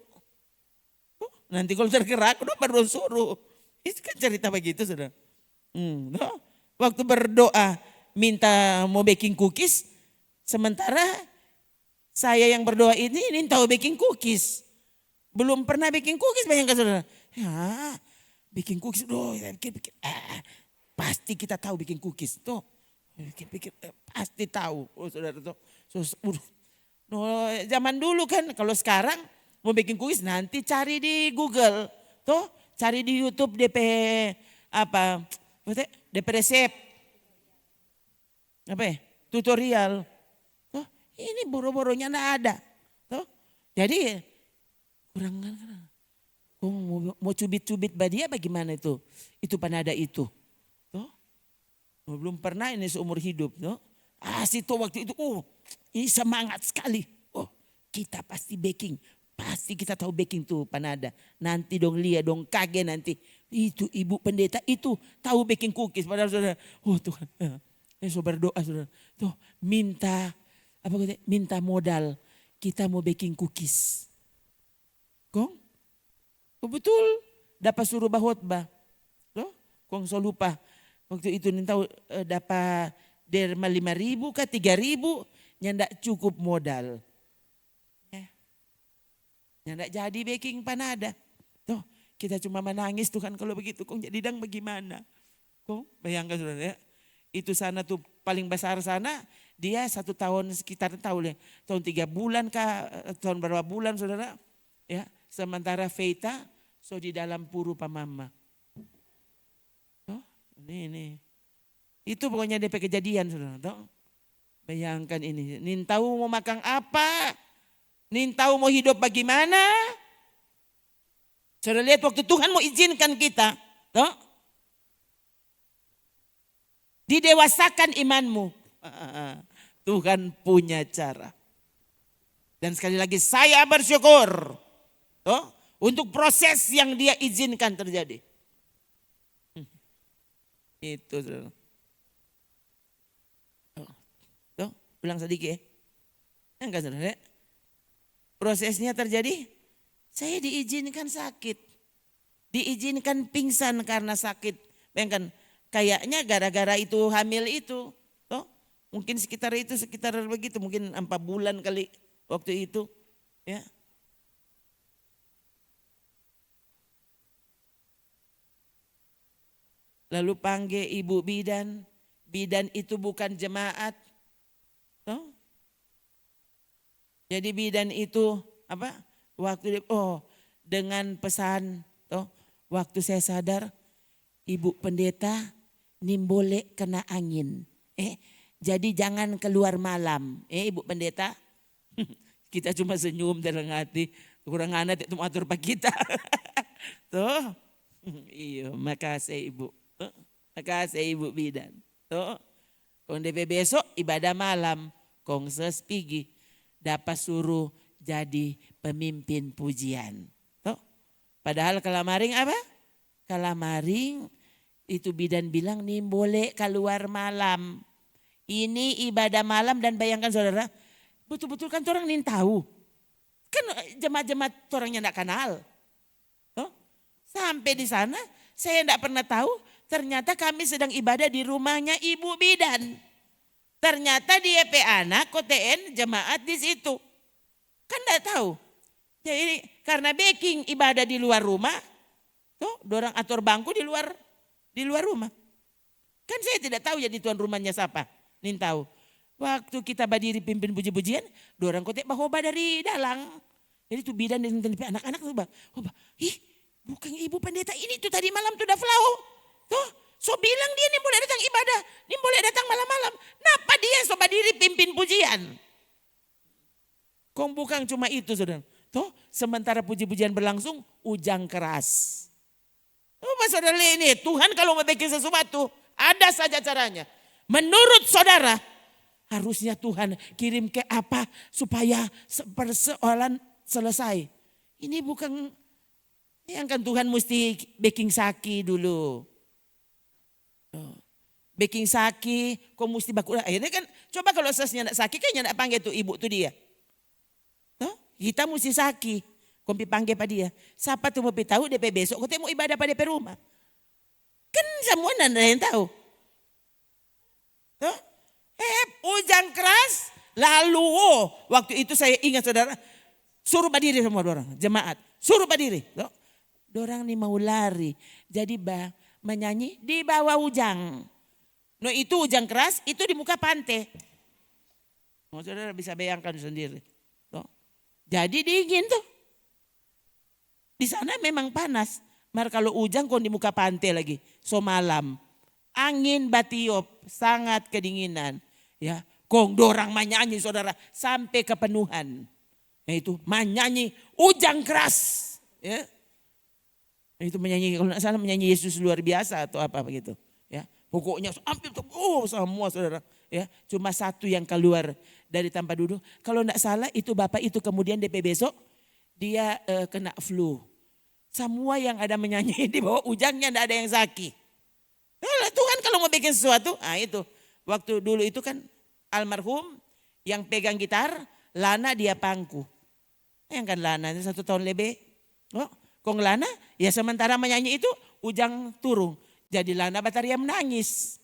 Tuh, nanti kalau tergerak udah baru suruh. Itu kan cerita begitu sudah. Waktu berdoa minta mau baking cookies, sementara saya yang berdoa ini tahu baking cookies. Belum pernah baking cookies bayangkan saudara. Ya, baking cookies, pasti kita tahu baking cookies tuh. Pikir pasti tahu, saudara tuh. Zaman dulu kan, kalau sekarang mau bikin kuis nanti cari di Google, tuh cari di YouTube DP apa, DP resep, apa ya, tutorial. Tuh ini boro-boronya nggak ada, tuh. Jadi kurang mau cubit-cubit badia bagaimana itu panada itu. Belum pernah ini seumur hidup. No? Situ waktu itu, ini semangat sekali. Kita pasti baking. Pasti kita tahu baking tuh panada. Nanti dong lihat dong kaget nanti. Itu ibu pendeta itu tahu baking cookies. Padahal saudara, Tuhan. So berdoa saudara. Tuh minta modal. Kita mau baking cookies. Kong? Betul. Dapat suruh bahotbah. Loh, kong so lupa. Waktu itu tahu dapat derma 5.000 ke 3.000 nyandak cukup modal. Nyandak jadi baking panada. Tuh kita cuma menangis Tuhan kalau begitu kok jadi dang bagaimana. Kok bayangkan saudara ya. Itu sana tuh paling besar sana. Dia 1 tahun sekitar tahun 3 bulan kah, tahun berapa bulan saudara. Ya, sementara Veita so di dalam puru pamama. Oh, ini. Itu pokoknya DP kejadian saudara. Toh. Bayangkan ini. Nin tahu mau makan apa? Nin tahu mau hidup bagaimana? Saudara lihat waktu Tuhan mau izinkan kita. Toh. Didewasakan imanmu. Tuhan punya cara. Dan sekali lagi saya bersyukur. Toh, untuk proses yang dia izinkan terjadi. Itu saudara. Toh, ulang sedikit. Enggak saudara. Prosesnya terjadi. Saya diizinkan sakit. Diizinkan pingsan karena sakit. Bayangkan. Kayaknya gara-gara itu hamil itu. Toh, mungkin sekitar begitu. Mungkin 4 bulan kali waktu itu. Ya. Lalu panggil ibu bidan. Bidan itu bukan jemaat. Toh? Jadi bidan itu apa? Waktu dengan pesan. Toh, waktu saya sadar. Ibu pendeta nimbole kena angin. Jadi jangan keluar malam. Ibu pendeta. Kita cuma senyum dalam hati. Kurang anak itu atur pak kita. Tuh. Iya, makasih ibu. Makasih ibu bidan. Tuh. Kong DP besok ibadah malam. Kong sespigi. Dapat suruh jadi pemimpin pujian. Tuh. Padahal kalamaring apa? Kalamaring itu bidan bilang nih boleh keluar malam. Ini ibadah malam dan bayangkan saudara. Betul-betul kan orang nih tahu. Kan jemaat-jemaat orangnya enggak kenal. Oh, sampai di sana saya enggak pernah tahu. Ternyata kami sedang ibadah di rumahnya ibu bidan. Ternyata di EP anak KTN jemaat di situ. Kan enggak tahu. Jadi karena baking ibadah di luar rumah. Tuh, dorang atur bangku di luar rumah. Kan saya tidak tahu jadi tuan rumahnya siapa. Nin tahu. Waktu kita berdiri pimpin puji-pujian, dorang kotek bahoba dari dalang. Jadi tuh bidan dan anak-anak tuh bang. Ih, bukan ibu pendeta ini tuh tadi malam tuh udah flau. Tuh, so bilang dia nih boleh datang ibadah, nih boleh datang malam-malam. Napa dia so berdiri pimpin pujian? Kong bukan cuma itu saudara. Tuh, sementara puji-pujian berlangsung, ujang keras. Saudara ini Tuhan kalau mau bikin sesuatu ada saja caranya. Menurut saudara harusnya Tuhan kirim ke apa supaya persoalan selesai. Ini bukan yang kan Tuhan mesti baking saki dulu. Baking saki kok mesti baku. Akhirnya kan coba kalau sesnya nak saki kayaknya nak panggil tuh ibu tuh dia. Kita mesti saki. Kompi panggil pada dia. Siapa tuh mau tahu DP besok kau mau ibadah pada DP rumah. Kan semua nanda yang tahu. Tuh. Ujang keras. Lalu waktu itu saya ingat saudara. Suruh berdiri semua orang. Jemaat. Suruh berdiri. Tuh. Dorang nih mau lari. Jadi menyanyi di bawah ujang. No itu ujang keras. Itu di muka pantai. Saudara bisa bayangkan sendiri. Tuh. Jadi dingin tuh. Di sana memang panas. Mar kalau ujang kok di muka pantai lagi. So malam. Angin batiup. Sangat kedinginan. Ya. Kong dorang menyanyi saudara. Sampai kepenuhan. Itu menyanyi ujang keras. Ya. Itu menyanyi. Kalau tidak salah menyanyi Yesus luar biasa. Atau apa begitu. Ya. Pokoknya hampir semua saudara. Ya. Cuma satu yang keluar dari tanpa duduk. Kalau tidak salah itu bapak itu kemudian DP besok. Dia kena flu. Semua yang ada menyanyi di bawah ujangnya tidak ada yang sakit. Tuhan kalau mau bikin sesuatu, itu. Waktu dulu itu kan almarhum yang pegang gitar, Lana dia pangku. Yang kan Lana 1 tahun lebih. Kong Lana ya sementara menyanyi itu ujang turun. Jadi Lana bataria menangis.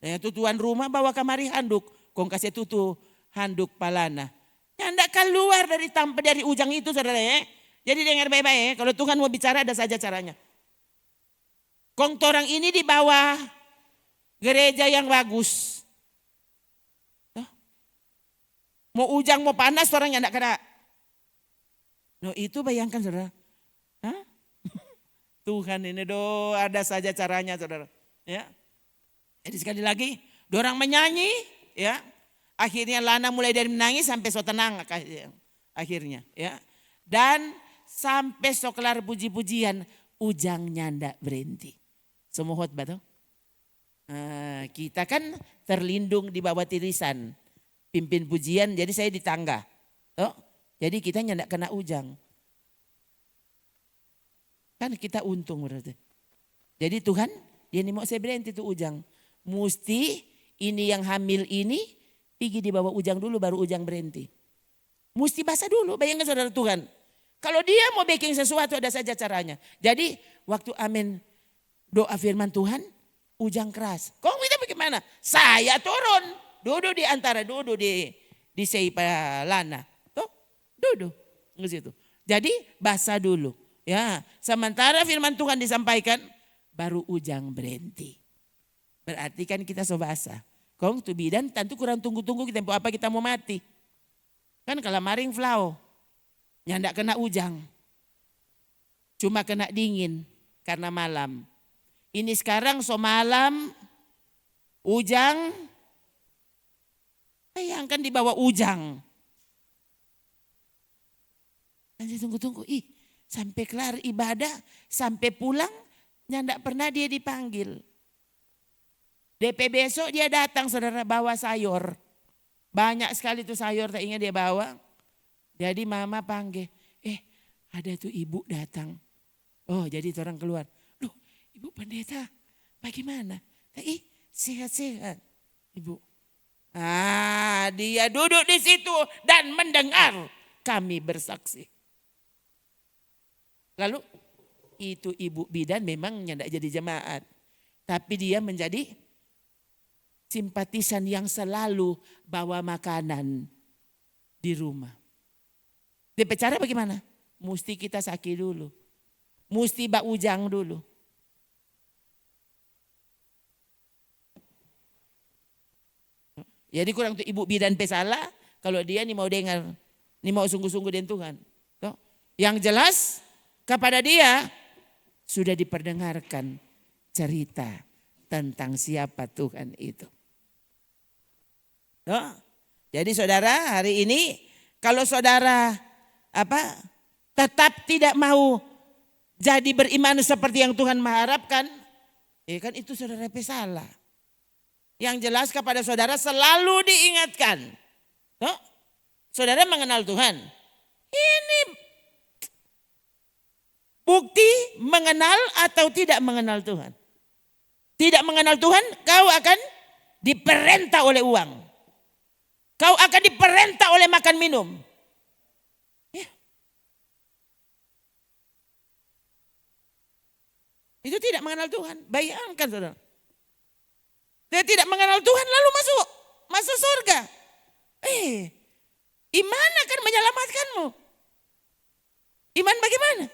Itu tuan rumah bawa kamari handuk. Kong kasih tutu handuk palana. Ya tidak keluar dari ujang itu saudara ya. Jadi dengar baik-baik ya, kalau Tuhan mau bicara ada saja caranya. Kong torang ini di bawah gereja yang bagus. Mau ujang mau panas orang yang tidak kena. No, itu bayangkan saudara. Hah? Tuhan ini ada saja caranya saudara. Ya. Jadi sekali lagi, dorang menyanyi, ya. Akhirnya Lana mulai dari menangis sampai so tenang akhirnya, ya. Dan sampai so kelar puji-pujian, ujangnya ndak berhenti. Semua khotbah tuh. Kita kan terlindung di bawah tirisan pimpin pujian, jadi saya di tangga. Toh, jadi kita ndak kena ujang. Kan kita untung berarti. Jadi Tuhan, dia nih mau saya berhenti tuh ujang. Mesti ini yang hamil ini pergi di bawah ujang dulu baru ujang berhenti. Mesti basah dulu, bayangkan saudara Tuhan. Kalau dia mau bikin sesuatu ada saja caranya. Jadi waktu amin doa firman Tuhan, ujang keras. Kok kita bagaimana? Saya turun. Duduk di antara, duduk di Seipa Lana. Tuh, duduk di situ. Jadi basah dulu. Ya, sementara firman Tuhan disampaikan, baru ujang berhenti. Berarti kan kita so basah. Kong tu bidan tentu kurang tunggu-tunggu kita apa kita mau mati. Kan kalau maring flau, nyandak kena ujang. Cuma kena dingin karena malam. Ini sekarang so malam, ujang, bayangkan di bawah ujang. Nanti tunggu-tunggu, sampai kelar ibadah, sampai pulang, nyandak pernah dia dipanggil. DP besok dia datang saudara bawa sayur. Banyak sekali tuh sayur tak ingat dia bawa. Jadi mama panggil, ada tuh ibu datang. Oh jadi orang keluar. Loh ibu pendeta bagaimana? Sehat-sehat ibu. Dia duduk di situ dan mendengar kami bersaksi. Lalu itu ibu bidan memang tidak jadi jemaat. Tapi dia menjadi simpatisan yang selalu bawa makanan di rumah. DP cara bagaimana? Mesti kita sakit dulu. Mesti bak ujang dulu. Jadi kurang tuh ibu bidan pesalah kalau dia nih mau dengar, nih mau sungguh-sungguh dengan Tuhan. Tuh. Yang jelas kepada dia sudah diperdengarkan cerita tentang siapa Tuhan itu. Tuh. Jadi saudara hari ini kalau saudara tetap tidak mau jadi beriman seperti yang Tuhan mengharapkan, kan itu saudara pesalah. Yang jelas kepada saudara selalu diingatkan. Tuh, saudara mengenal Tuhan. Ini bukti mengenal atau tidak mengenal Tuhan. Tidak mengenal Tuhan, kau akan diperintah oleh uang. Kau akan diperintah oleh makan minum. Ya. Itu tidak mengenal Tuhan. Bayangkan saudara. Dia tidak mengenal Tuhan lalu masuk surga. Iman akan menyelamatkanmu. Iman bagaimana?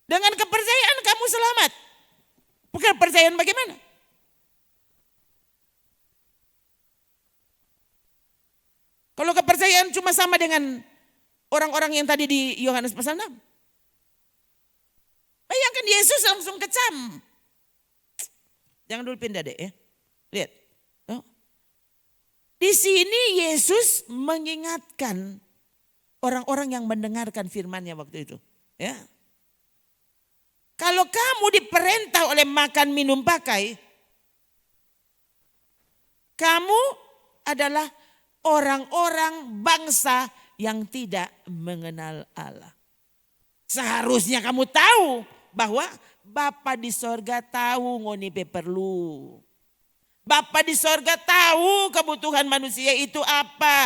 Dengan kepercayaan kamu selamat. Bukan kepercayaan bagaimana? Kalau kepercayaan cuma sama dengan orang-orang yang tadi di Yohanes pasal 6. Bayangkan Yesus langsung kecam. Jangan dulu pindah deh ya. Lihat. Oh. Di sini Yesus mengingatkan orang-orang yang mendengarkan firman-Nya waktu itu. Ya. Kalau kamu diperintah oleh makan minum pakai, kamu adalah orang-orang bangsa yang tidak mengenal Allah. Seharusnya kamu tahu bahwa Bapa di sorga tahu ngoni perlu. Bapa di sorga tahu kebutuhan manusia itu apa.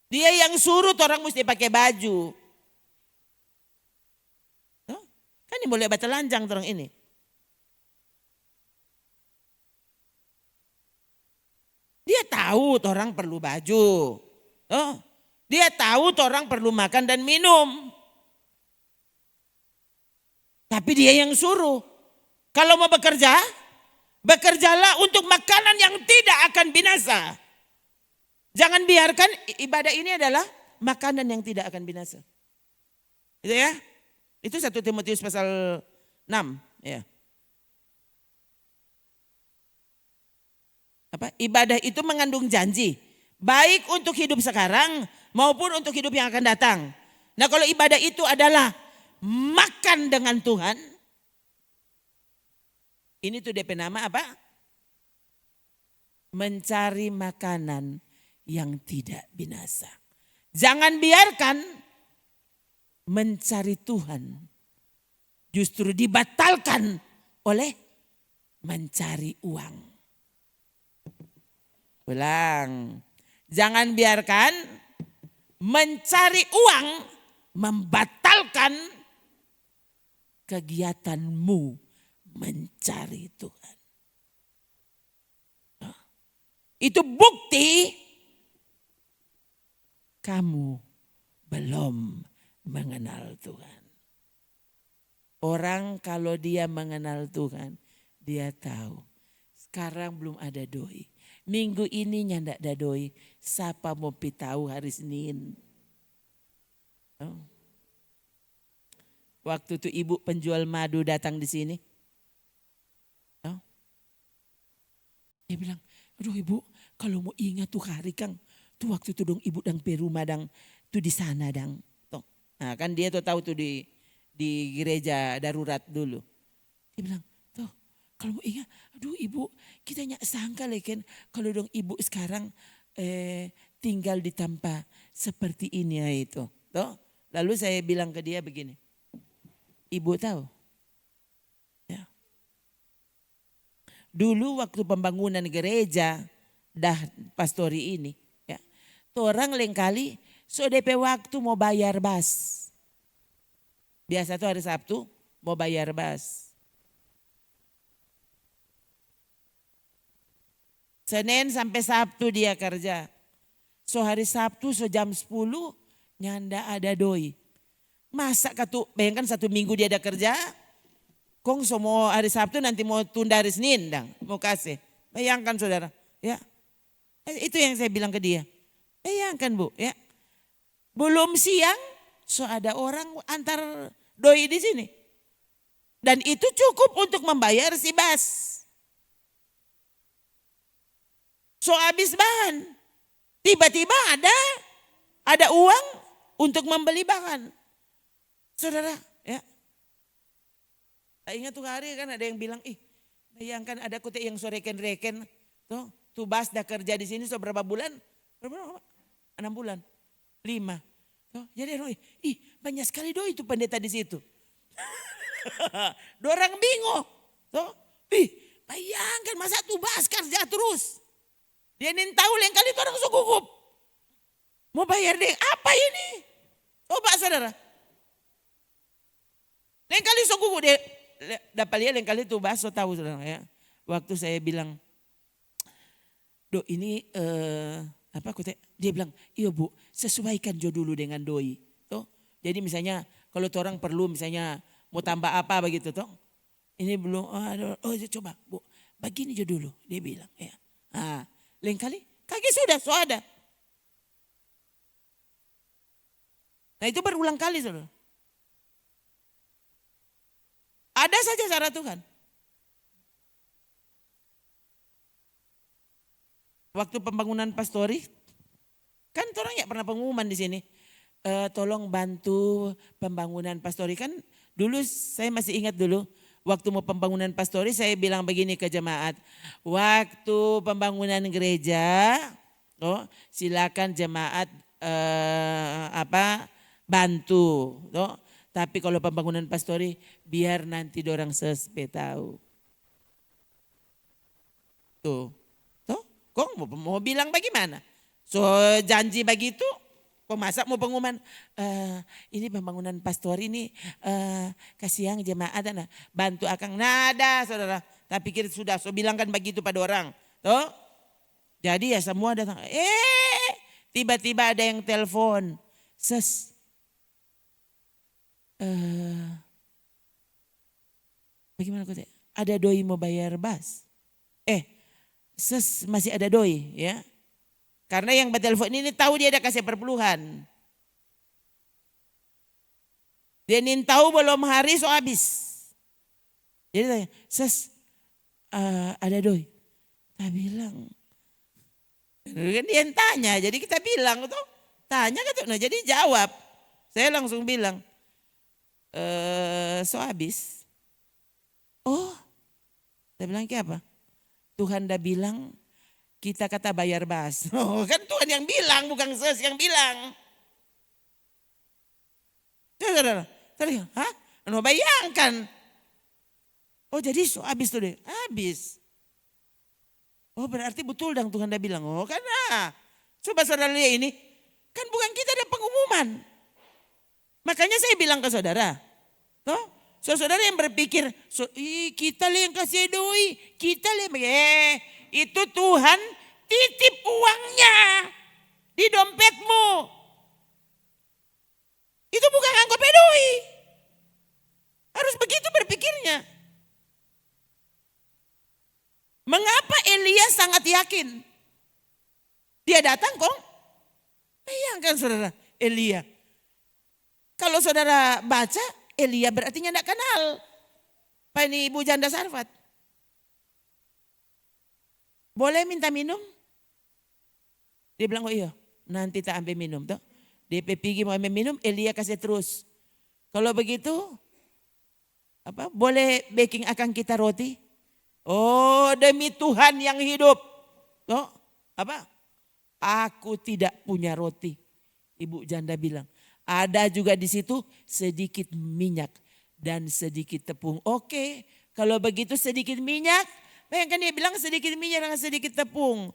Dia yang suruh orang mesti pakai baju. Kan ini boleh baca telanjang orang ini. Dia tahu orang perlu baju. Dia tahu orang perlu makan dan minum. Tapi dia yang suruh. Kalau mau bekerja, bekerjalah untuk makanan yang tidak akan binasa. Jangan biarkan ibadah ini adalah makanan yang tidak akan binasa. Itu ya. Itu 1 Timotius pasal 6 ya. Ibadah itu mengandung janji, baik untuk hidup sekarang maupun untuk hidup yang akan datang. Nah, kalau ibadah itu adalah makan dengan Tuhan, ini tuh DP nama apa? Mencari makanan yang tidak binasa. Jangan biarkan mencari Tuhan justru dibatalkan oleh mencari uang. Ulang. Jangan biarkan mencari uang membatalkan kegiatanmu mencari Tuhan. Itu bukti kamu belum mengenal Tuhan. Orang kalau dia mengenal Tuhan, dia tahu sekarang belum ada doi. Minggu ini nyandak ada doi. Siapa mau tahu hari Senin? Waktu itu ibu penjual madu datang di sini. Dia bilang, aduh ibu kalau mau ingat tuh hari Kang. Tuh waktu itu dong ibu dang perumah dang. Tuh di sana dang. Tuh. Nah kan dia tuh tahu tuh di gereja darurat dulu. Dia bilang, tuh kalau mau ingat. Aduh ibu kita nyak sangka leken. Kalau dong ibu sekarang tinggal di tempat seperti ini ya itu. Tuh. Lalu saya bilang ke dia begini. Ibu tahu? Ya. Dulu waktu pembangunan gereja dah pastori ini. Ya, tuh orang lain kali so DP waktu mau bayar bas. Biasa tuh hari Sabtu mau bayar bas. Senin sampai Sabtu dia kerja. So hari Sabtu so jam 10 nyanda ada doi. Masa katu bayangkan 1 minggu dia ada kerja. Kong semua hari Sabtu nanti mau tunda hari Senin dang. Mau kasih. Bayangkan saudara. Ya. Itu yang saya bilang ke dia. Bayangkan bu. Ya. Belum siang. So ada orang antar doi di sini. Dan itu cukup untuk membayar si bas. So habis bahan. Tiba-tiba ada uang untuk membeli bahan. Saudara, ya. Saya ingat tuh hari kan ada yang bilang, bayangkan ada kutek yang so reken-reken. Tuh bas dah kerja di sini so berapa bulan? Berapa? 6 bulan. 5. Jadi banyak sekali doi itu pendeta di situ. Dorang bingung. Bayangkan masa tuh bas kerja terus. Dia nin tahu lain kali itu orang so gugup. Mau bayar deh, apa ini? Coba saudara. Lain kali so gugup dia. Dapat lihat lain kali tuh bas so tahu saudara ya. Waktu saya bilang, Dok ini dia bilang, iya bu sesuaikan jo dulu dengan doi. Toh, jadi misalnya kalau orang perlu misalnya mau tambah apa begitu toh. Ini belum, coba bu begini jo dulu dia bilang. Ya. Lain kali kaki sudah so ada. Nah itu berulang kali saudara. Ada saja cara Tuhan. Waktu pembangunan pastori, kan orang ya pernah pengumuman di sini. Tolong bantu pembangunan pastori. Kan dulu saya masih ingat dulu. Waktu mau pembangunan pastori saya bilang begini ke jemaat. Waktu pembangunan gereja, silakan jemaat bantu. Tapi kalau pembangunan pastori biar nanti dorang sespe tahu. Tuh. Kok mau bilang bagaimana? So janji begitu, kok masa mau pengumuman? Ini pembangunan pastor ini kasih yang jemaat bantu akang nada saudara. Tapi kita sudah so bilangkan begitu pada orang. Tuh. Jadi ya semua datang. Tiba-tiba ada yang telepon. Bagaimana kok? Ada doi mau bayar bas. Masih ada doi ya. Karena yang bertelepon ini tahu dia ada kasih perpuluhan. Dia tahu belum hari so habis. Jadi tanya, ada doi. Kita bilang. Kan dia yang tanya, jadi kita bilang tuh. Tanya kan tuh, nah jadi jawab. Saya langsung bilang, so habis. Oh, saya bilang kayak apa? Tuhan dah bilang kita kata bayar bas. Oh, kan Tuhan yang bilang, bukan yang bilang. Saudara, hah? Anu bayangkan. Oh jadi so habis tuh deh, habis. Oh berarti betul dong Tuhan dah bilang. Oh karena, coba saudara lihat ini, kan bukan kita ada pengumuman. Makanya saya bilang ke saudara, toh? Saudara yang berpikir, kita yang kasih doi, kita yang itu Tuhan titip uangnya di dompetmu. Itu bukan anggap doi. Harus begitu berpikirnya. Mengapa Elia sangat yakin? Dia datang kok. Bayangkan saudara, Elia. Kalau saudara baca, Elia berarti tidak kenal Pak ini Ibu Janda Sarfat. Boleh minta minum? Dia bilang, oh iya nanti tak ambil minum. Toh. Dia pergi mau ambil minum, Elia kasih terus. Kalau begitu, boleh baking akan kita roti? Oh demi Tuhan yang hidup. Toh, aku tidak punya roti. Ibu Janda bilang. Ada juga di situ sedikit minyak dan sedikit tepung. Oke, kalau begitu sedikit minyak. Bayangkan dia bilang sedikit minyak dan sedikit tepung.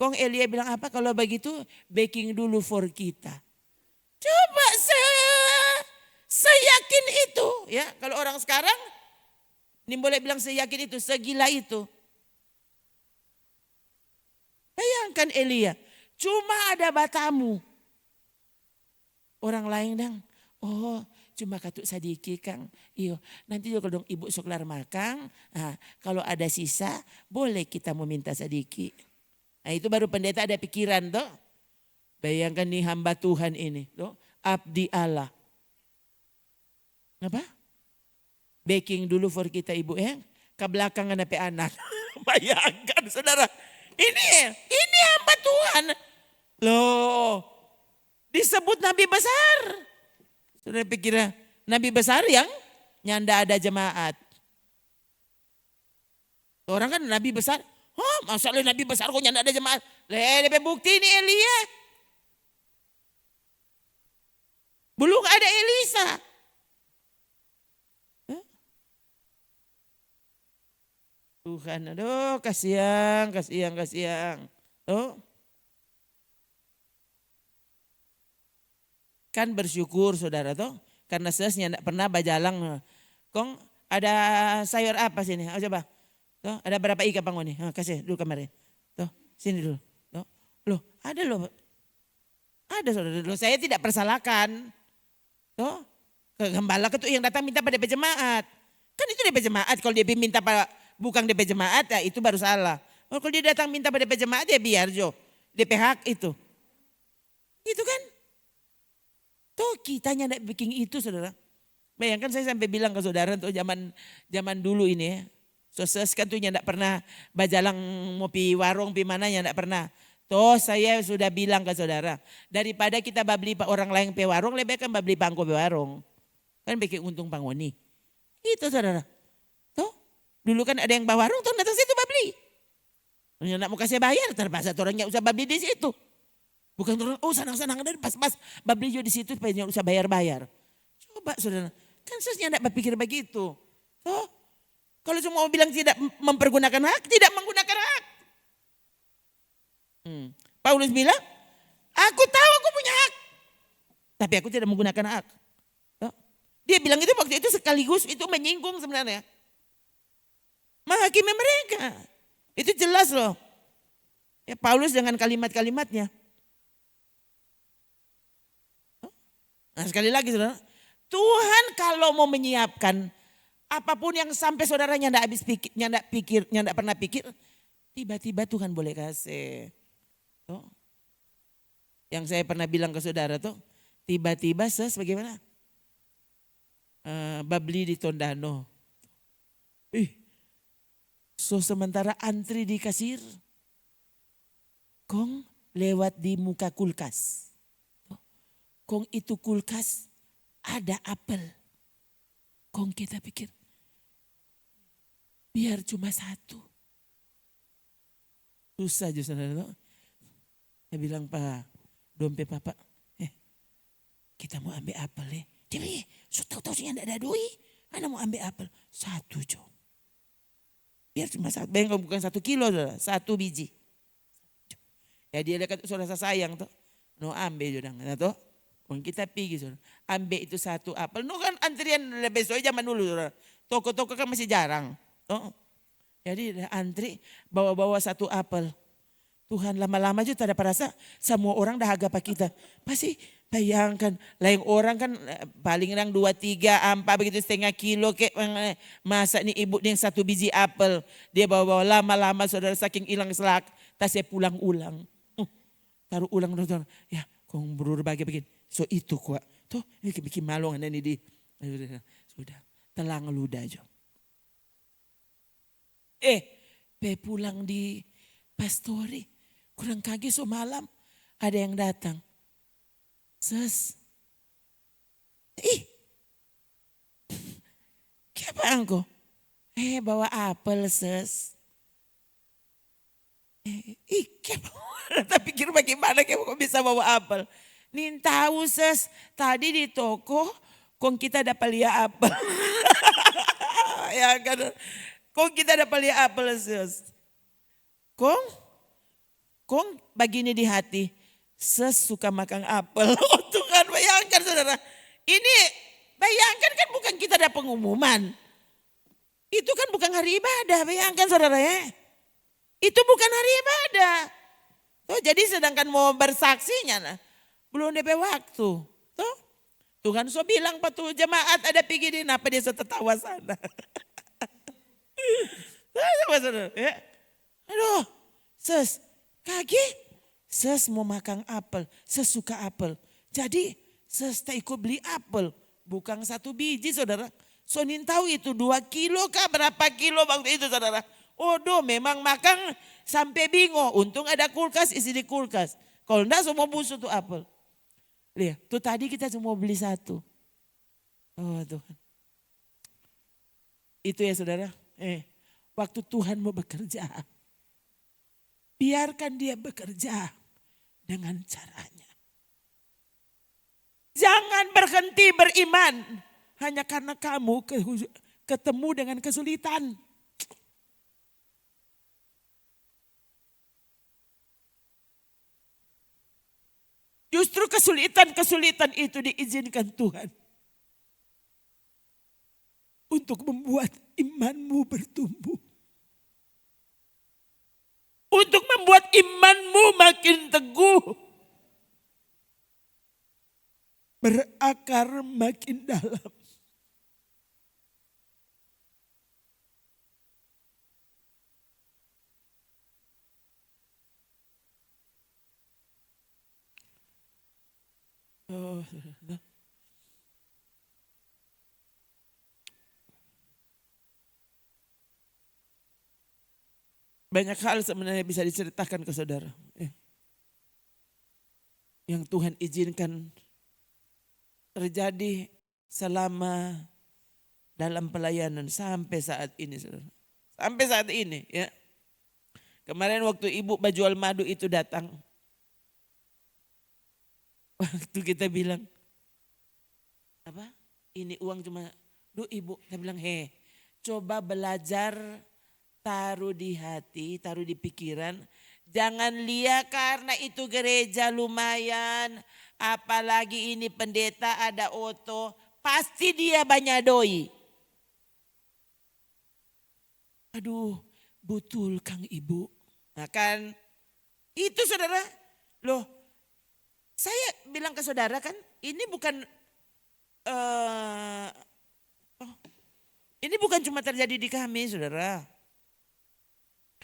Kong Elia bilang apa? Kalau begitu baking dulu for kita. Coba saya yakin itu. Ya, kalau orang sekarang ini boleh bilang saya yakin itu, segila itu. Bayangkan Elia, cuma ada batamu. Orang lain dang, oh cuma katuk sadiki Kang. Iyo, nanti juga dong ibu soklar makang. Nah, kalau ada sisa boleh kita meminta sadiki. Nah itu baru pendeta ada pikiran toh. Bayangkan nih hamba Tuhan ini toh, abdi Allah. Apa? Baking dulu for kita ibu ya. Ke belakang ada anak. Bayangkan saudara. Ini hamba Tuhan. Loh. Disebut nabi besar. Sudah pikir nabi besar yang nyanda ada jemaat. Orang kan nabi besar. Oh masalah nabi besar kok nyanda ada jemaat. Lebih bukti ini Elia. Belum ada Elisa. Tuhan aduh kasihan. Oh. Kan bersyukur saudara toh. Karena sesnya tidak pernah bajalang. Kong ada sayur apa sini? Oh, coba. Toh, ada berapa ikan panggul nih? Kasih dulu kemarin. Toh, sini dulu. Toh. Loh, ada loh. Ada saudara. Loh, saya tidak persalahkan. Toh, ke gembala itu yang datang minta pada DP jemaat. Kan itu DP jemaat. Kalau dia minta bukan DP jemaat ya itu baru salah. Kalau dia datang minta pada DP jemaat ya biar jo. DP hak itu. Itu kan. Tuh kitanya tidak bikin itu saudara. Bayangkan saya sampai bilang ke saudara untuk zaman dulu ini ya. Soses kan tuh tidak pernah bajalang mau pi warung pi mana yang tidak pernah. Tuh saya sudah bilang ke saudara. Daripada kita babli orang lain pi warung lebih kan babli pangko pi warung. Kan bikin untung pangoni. Itu saudara. Tuh dulu kan ada yang bawa warung tuh datang situ babli. Yang tidak mau kasih bayar terpaksa orangnya usah babli di situ. Bukan orang, oh senang-senang dan pas-pas babli di situ supaya jangan usah bayar-bayar. Coba saudara, kan sesnya tidak berpikir begitu. Oh, kalau cuma mau bilang tidak mempergunakan hak, tidak menggunakan hak. Paulus bilang, aku tahu aku punya hak, tapi aku tidak menggunakan hak. Oh, dia bilang itu waktu itu sekaligus itu menyinggung sebenarnya. Menghakimi mereka, itu jelas loh. Ya, Paulus dengan kalimat-kalimatnya. Nah sekali lagi saudara, Tuhan kalau mau menyiapkan Apapun yang sampai saudaranya ndak habis pikir, ndak pernah pikir, tiba-tiba Tuhan boleh kasih. Tuh. Yang saya pernah bilang ke saudara tuh, tiba-tiba bagaimana? Babli di Tondano. So sementara antri di kasir, Kong lewat di muka kulkas. Kong itu kulkas ada apel. Kong kita pikir, biar cuma satu. Susah aja saudara. Saya bilang, Pak, dompet papa, kita mau ambil apel ya. Dia bilang, so tahu-tahu sih enggak ada duit. Mana mau ambil apel? Satu jo. Biar cuma satu, bukan 1 kilo, 1 biji. Ya dia dekat saudara sayang tuh. No ambil juga nah tuh. Kong kita pergi saudara. Ambil itu 1 apel. No kan antrian besok zaman dulu saudara. Toko-toko kan masih jarang. Oh. Jadi antri bawa-bawa 1 apel. Tuhan lama-lama juga tak ada perasa semua orang dah agak kita. Pasti bayangkan lain orang kan paling lang 2, 3, 4 begitu setengah kilo kayak masa nih ibu yang 1 biji apel. Dia bawa-bawa lama-lama saudara saking hilang selak. Tas saya pulang-ulang. Taruh ulang saudara. Ya kong berbagi begini. So itu kuat. Tuh ini bikin malu kan ini di. Sudah telang ludah aja. Pulang di pastori. Kurang kaget so malam ada yang datang. Kenapa engkau? Bawa apel kenapa? Pikir bagaimana kok bisa bawa apel? Nih tahu tadi di toko kong kita dapat lihat apel. Ya kan? Kong kita dapat lihat apel Kong begini di hati, suka makan apel. Oh Tuhan bayangkan saudara. Ini bayangkan kan bukan kita ada pengumuman. Itu kan bukan hari ibadah, bayangkan saudara ya. Itu bukan hari ibadah. Oh, jadi sedangkan mau bersaksinya belum DP waktu. Tuh. Tuhan so bilang patu jemaat ada pergi di apa dia so tertawa sana. Saudara, ya. Aduh, kaget, mau makan apel, suka apel. Jadi tak ikut beli apel, bukan 1 biji saudara. Sonin tahu itu 2 kilo kah berapa kilo waktu itu saudara. Oh memang makan sampai bingung. Untung ada kulkas, isi di kulkas. Kalau enggak semua busuk tuh apel. Lihat, tuh tadi kita cuma beli 1. Oh Tuhan. Itu ya saudara. Waktu Tuhan mau bekerja. Biarkan dia bekerja dengan caranya. Jangan berhenti beriman hanya karena kamu ketemu dengan kesulitan. Justru kesulitan itu diizinkan Tuhan. Untuk membuat imanmu bertumbuh. Untuk membuat imanmu makin teguh. Berakar makin dalam. Oh, banyak hal sebenarnya bisa diceritakan ke saudara. Yang Tuhan izinkan terjadi selama dalam pelayanan sampai saat ini saudara. Sampai saat ini ya. Kemarin waktu ibu Bajual Madu itu datang. Waktu kita bilang, apa? Ini uang cuma, ibu, kita bilang, coba belajar taruh di hati, taruh di pikiran. Jangan lihat karena itu gereja lumayan, apalagi ini pendeta ada oto, pasti dia banyak doi. Aduh, betul Kang Ibu. Nah kan, itu saudara, saya bilang ke saudara kan, ini bukan bukan cuma terjadi di kami, saudara.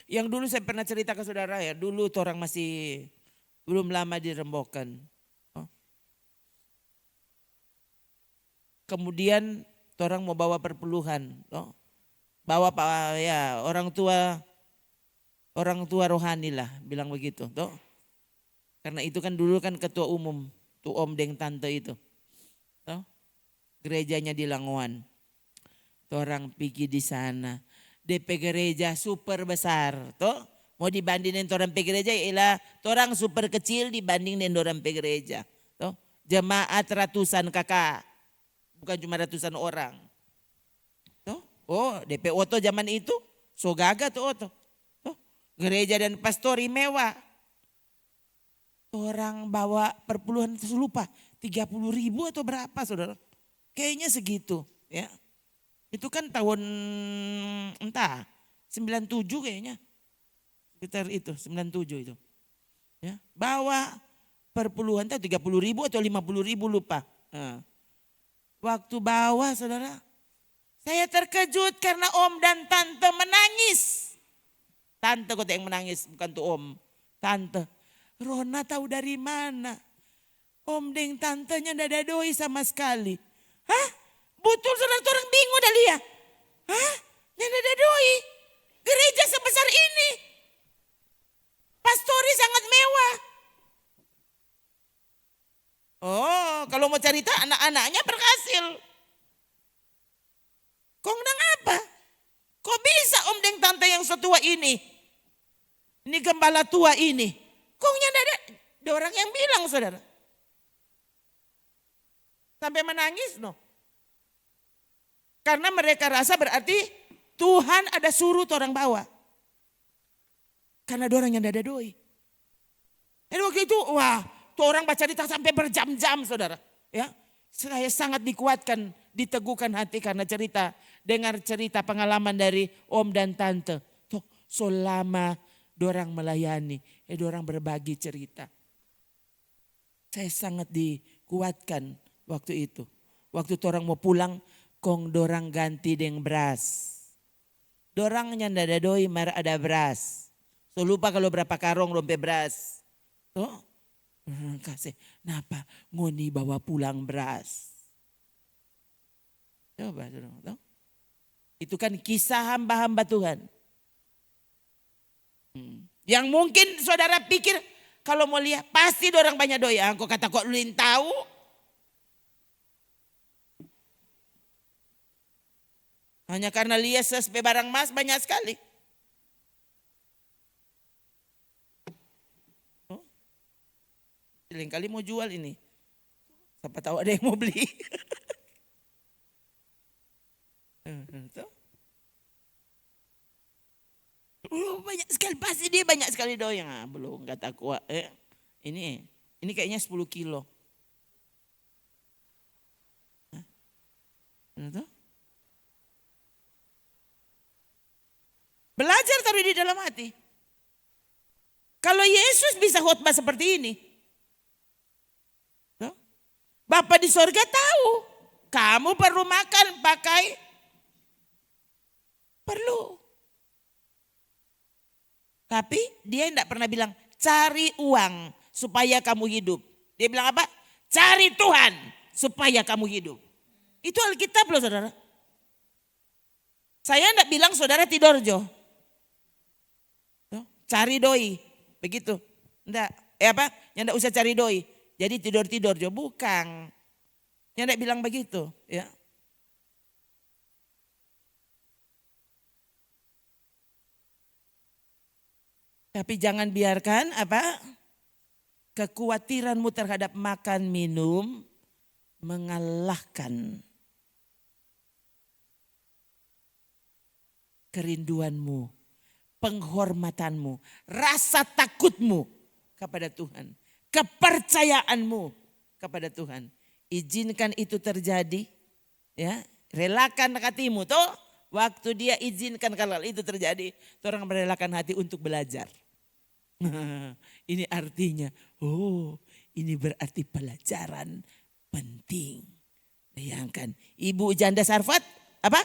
Yang dulu saya pernah cerita ke saudara ya, dulu orang masih belum lama dirembokan. Kemudian orang mau bawa perpuluhan, bawa ya orang tua rohani lah, bilang begitu. Karena itu kan dulu kan ketua umum, tuh om deng tante itu. Gerejanya di Langoan. Orang pergi di sana. DP gereja super besar. Mau dibandingin orang pergi gereja, ialah orang super kecil dibanding dengan orang pergi gereja. Jemaat ratusan kakak. Bukan cuma ratusan orang. Oh DP Oto zaman itu, so gagah tuh Oto. Gereja dan pastori mewah. Orang bawa perpuluhan itu lupa 30.000 atau berapa saudara. Kayaknya segitu ya. Itu kan tahun entah 97 kayaknya. Sekitar itu 97 itu. Ya, bawa perpuluhan itu 30.000 atau 50.000 lupa. Nah, waktu bawa saudara, saya terkejut karena om dan tante menangis. Tante kok yang menangis, bukan tuh om. Tante, Rona tahu dari mana? Om deng tantenya ndak ada doi sama sekali. Hah? Betul saudara, orang bingung dah lihat. Hah? Ndak ada doi. Gereja sebesar ini. Pastori sangat mewah. Oh, kalau mau cerita anak-anaknya berhasil. Kok nang apa? Kok bisa om deng tante yang setua ini? Ini gembala tua ini. Kok ada orang yang bilang saudara. Sampai menangis no. Karena mereka rasa berarti Tuhan ada suruh orang bawa. Karena ada orang yang ada doi. Dan waktu itu wah tuh orang baca cerita sampai berjam-jam saudara. Ya, saya sangat dikuatkan, diteguhkan hati karena dengar cerita pengalaman dari om dan tante. Tuh selama dorang melayani, dorang berbagi cerita. Saya sangat dikuatkan waktu itu. Waktu orang mau pulang, kong dorang ganti dengan beras. Dorangnya ndak ada doi, mar ada beras. So lupa kalau berapa karung rompe beras. Tuh, kasih, napa ngoni bawa pulang beras. Coba tuh. Itu kan kisah hamba-hamba Tuhan. Yang mungkin saudara pikir kalau mau lihat pasti dorang banyak doi. Aku kata kok ulin tahu. Hanya karena lihat sesuai barang mas banyak sekali. Lain kali mau jual ini. Siapa tahu ada yang mau beli. Banyak sekali, pasti dia banyak sekali doi yang belum kata kuat. Ini kayaknya 10 kilo. Belajar taruh di dalam hati. Kalau Yesus bisa khotbah seperti ini. Bapa di sorga tahu. Kamu perlu makan, pakai. Perlu. Tapi dia tidak pernah bilang cari uang supaya kamu hidup. Dia bilang apa? Cari Tuhan supaya kamu hidup. Itu Alkitab loh saudara. Saya tidak bilang saudara tidur jo. Cari doi. Begitu. Enggak. Apa? Yang tidak usah cari doi. Jadi tidur-tidur jo. Bukan. Yang tidak bilang begitu. Ya. Tapi jangan biarkan apa? Kekhawatiranmu terhadap makan minum mengalahkan kerinduanmu, penghormatanmu, rasa takutmu kepada Tuhan, kepercayaanmu kepada Tuhan. Izinkan itu terjadi, ya. Relakan hatimu toh. Waktu dia izinkan kalau itu terjadi, orang merelakan hati untuk belajar. Ini artinya, oh ini berarti pelajaran penting. Bayangkan, ibu janda Sarfat apa?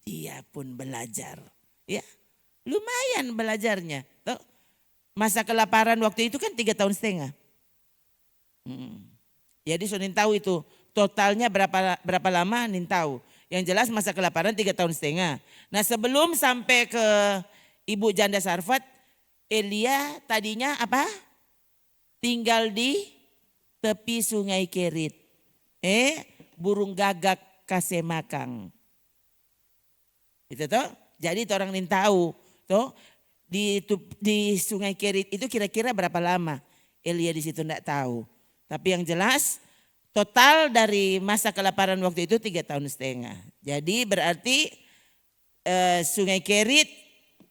Di Elia pun belajar. Ya, lumayan belajarnya. Tuh. Masa kelaparan waktu itu kan 3,5 tahun. Jadi so tahu itu totalnya berapa lama nin tahu. Yang jelas masa kelaparan 3,5 tahun. Nah sebelum sampai ke ibu janda Sarfat, Elia tadinya apa? Tinggal di tepi sungai Kerit. Burung gagak kasih makan. Itu toh. Jadi orang nin tahu toh di sungai Kerit itu kira-kira berapa lama Elia di situ enggak tahu. Tapi yang jelas total dari masa kelaparan waktu itu 3,5 tahun. Jadi berarti sungai Kerit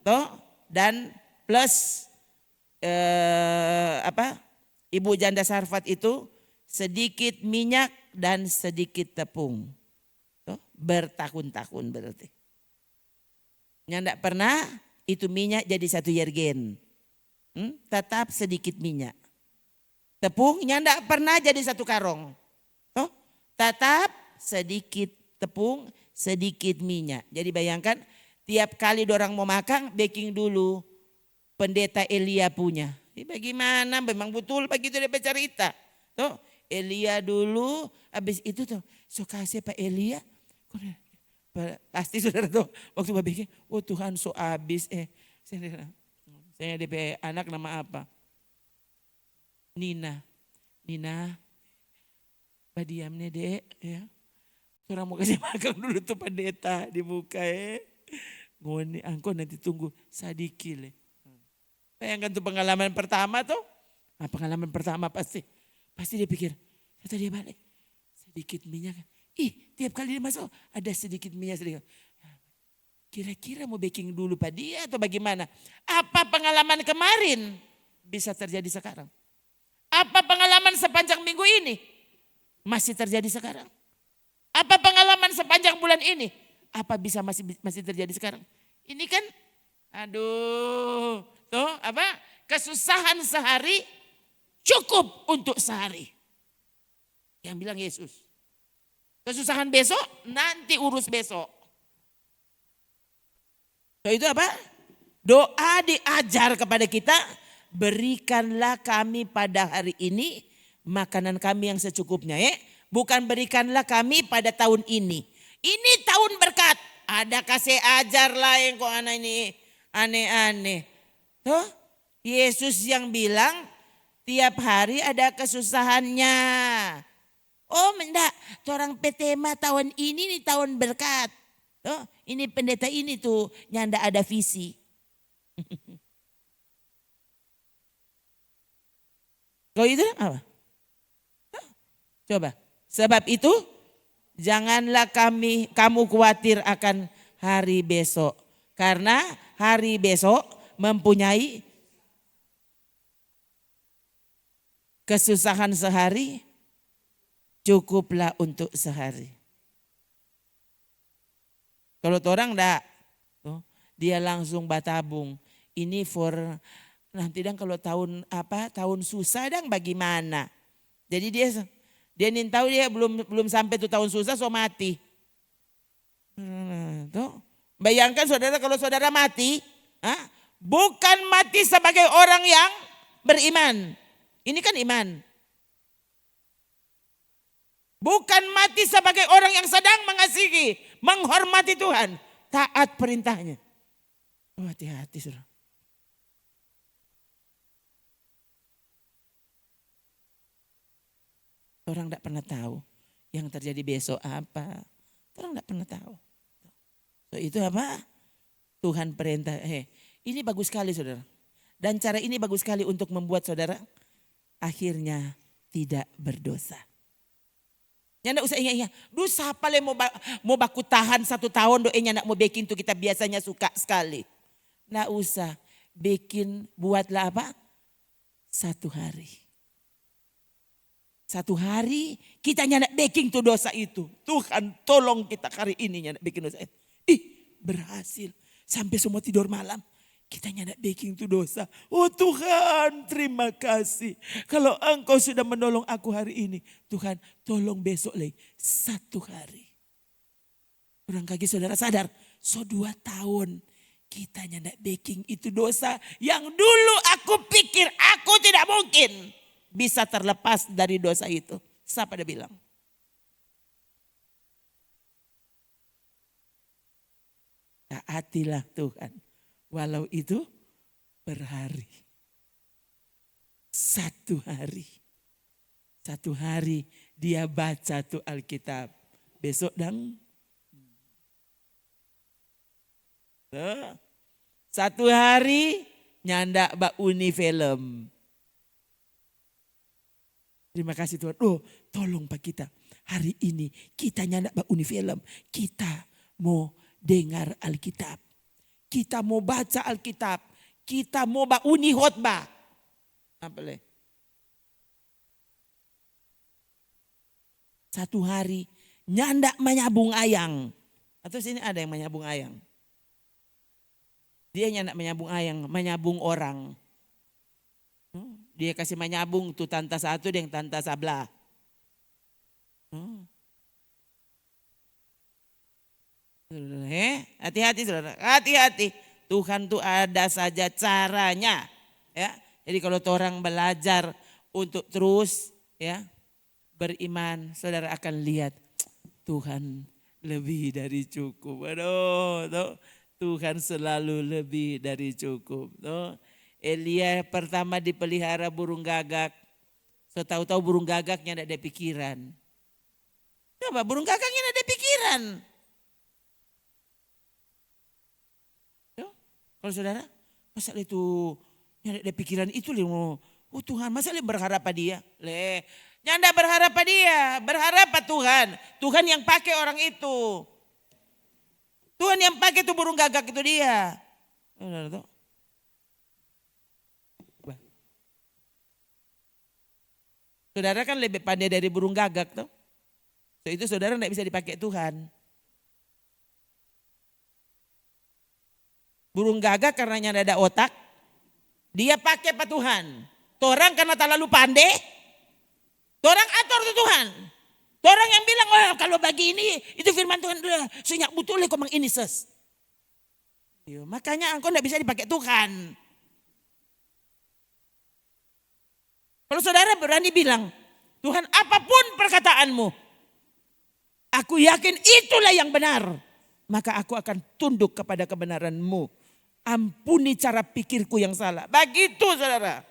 toh dan plus ibu janda Sarfat itu sedikit minyak dan sedikit tepung. Toh, bertahun-tahun berarti. Yang enggak pernah itu minyak jadi 1 yergen. Tetap sedikit minyak. Tepungnya enggak pernah jadi 1 karong. Oh, tetap sedikit tepung, sedikit minyak. Jadi bayangkan tiap kali orang mau makan baking dulu pendeta Elia punya. Ini bagaimana memang betul begitu dia bercerita. Tuh, Elia dulu habis itu tuh so kasih Pak Elia. Pasti saudara tuh waktu baking, oh Tuhan so habis saya DP anak nama apa? Nina, diam nih dek ya. Orang mau kasih makan dulu tuh pendeta di muka Ngoni angkon nanti tunggu sadikil. Bayangkan tuh pengalaman pertama tuh. Nah, pengalaman pertama pasti dia pikir, kata dia balik sedikit minyak. Tiap kali dia masuk ada sedikit minyak sedikit. Kira-kira mau baking dulu Pak dia atau bagaimana? Apa pengalaman kemarin bisa terjadi sekarang? Apa pengalaman sepanjang minggu ini masih terjadi sekarang? Apa pengalaman sepanjang bulan ini? Apa bisa masih terjadi sekarang? Ini kan tuh apa? Kesusahan sehari cukup untuk sehari. Yang bilang Yesus. Kesusahan besok nanti urus besok. So itu apa? Doa diajar kepada kita, berikanlah kami pada hari ini makanan kami yang secukupnya Bukan berikanlah kami pada tahun ini. Ini tahun berkat. Ada kasih ajar lah yang kok anak ini aneh-aneh. Tuh, Yesus yang bilang tiap hari ada kesusahannya. Oh enggak, orang petema tahun ini nih tahun berkat. Tuh, ini pendeta ini tuh nyanda ada visi. Kau itu apa? Coba. Sebab itu janganlah kamu khawatir akan hari besok. Karena hari besok mempunyai kesusahan sehari, cukuplah untuk sehari. Kalau orang enggak, dia langsung batabung. Ini for nanti dan kalau tahun susah dan bagaimana. Jadi dia nih tahu dia belum sampai tuh tahun susah so mati. Tuh. Bayangkan saudara kalau saudara mati, bukan mati sebagai orang yang beriman. Ini kan iman. Bukan mati sebagai orang yang sedang mengasihi, menghormati Tuhan, taat perintahnya. Oh, hati-hati saudara. Orang tidak pernah tahu yang terjadi besok apa. Orang tidak pernah tahu. So, itu apa? Tuhan perintah. Ini bagus sekali saudara. Dan cara ini bagus sekali untuk membuat saudara akhirnya tidak berdosa. Ya enggak usah ingat-ingat. Duh siapa yang mau baku tahan 1 tahun doanya enggak mau bikin tuh kita biasanya suka sekali. Enggak usah. Bikin buatlah apa? 1 hari. 1 hari kita nyandak baking tuh dosa itu. Tuhan tolong kita hari ini nyandak baking dosa itu. Berhasil. Sampai semua tidur malam. Kita nyandak baking tuh dosa. Oh Tuhan terima kasih. Kalau engkau sudah menolong aku hari ini. Tuhan tolong besok lagi 1 hari. Orang kaget saudara sadar. So 2 tahun kita nyandak baking itu dosa yang dulu aku pikir aku tidak mungkin bisa terlepas dari dosa itu. Siapa dia bilang? Taatilah Tuhan. Walau itu per hari. 1 hari. 1 hari dia baca tuh Alkitab. Besok dan 1 hari nyandak bak uni film. Terima kasih Tuhan. Oh, tolong Pak kita. Hari ini kita nyandak bak uni film. Kita mau dengar Alkitab. Kita mau baca Alkitab. Kita mau bak uni khotbah. Apa le? 1 hari nyandak menyabung ayang. Atau sini ada yang menyabung ayang. Dia nyandak menyabung ayang, menyabung orang. Dia kasih menyabung tuh tanta satu dengan tanta sebelah. Hati-hati saudara, hati-hati. Tuhan tuh ada saja caranya. Ya, jadi kalau orang belajar untuk terus ya beriman, saudara akan lihat Tuhan lebih dari cukup. Aduh, tuh. Tuhan selalu lebih dari cukup. Tuh. Elia pertama dipelihara burung gagak. So tahu-tahu burung gagaknya tidak ada pikiran. Coba burung gagaknya tidak ada pikiran. Tuh. Kalau saudara, masa itu tidak ada pikiran itu oh Tuhan, masa berharap pada dia? Nyanda berharap pada dia, berharap pada Tuhan. Tuhan yang pakai orang itu. Tuhan yang pakai itu burung gagak itu dia. Saudara kan lebih pandai dari burung gagak tuh. So, itu saudara tidak bisa dipakai Tuhan. Burung gagak karena tidak ada otak. Dia pakai Pak Tuhan. Orang karena terlalu pandai. Orang atur tuh Tuhan. Orang yang bilang, oh, kalau bagi ini, itu firman Tuhan, sunyak betul kok mang ini ses. Makanya engkau tidak bisa dipakai Tuhan. Kalau saudara berani bilang, Tuhan apapun perkataanmu, aku yakin itulah yang benar. Maka aku akan tunduk kepada kebenaranmu. Ampuni cara pikirku yang salah. Begitu saudara.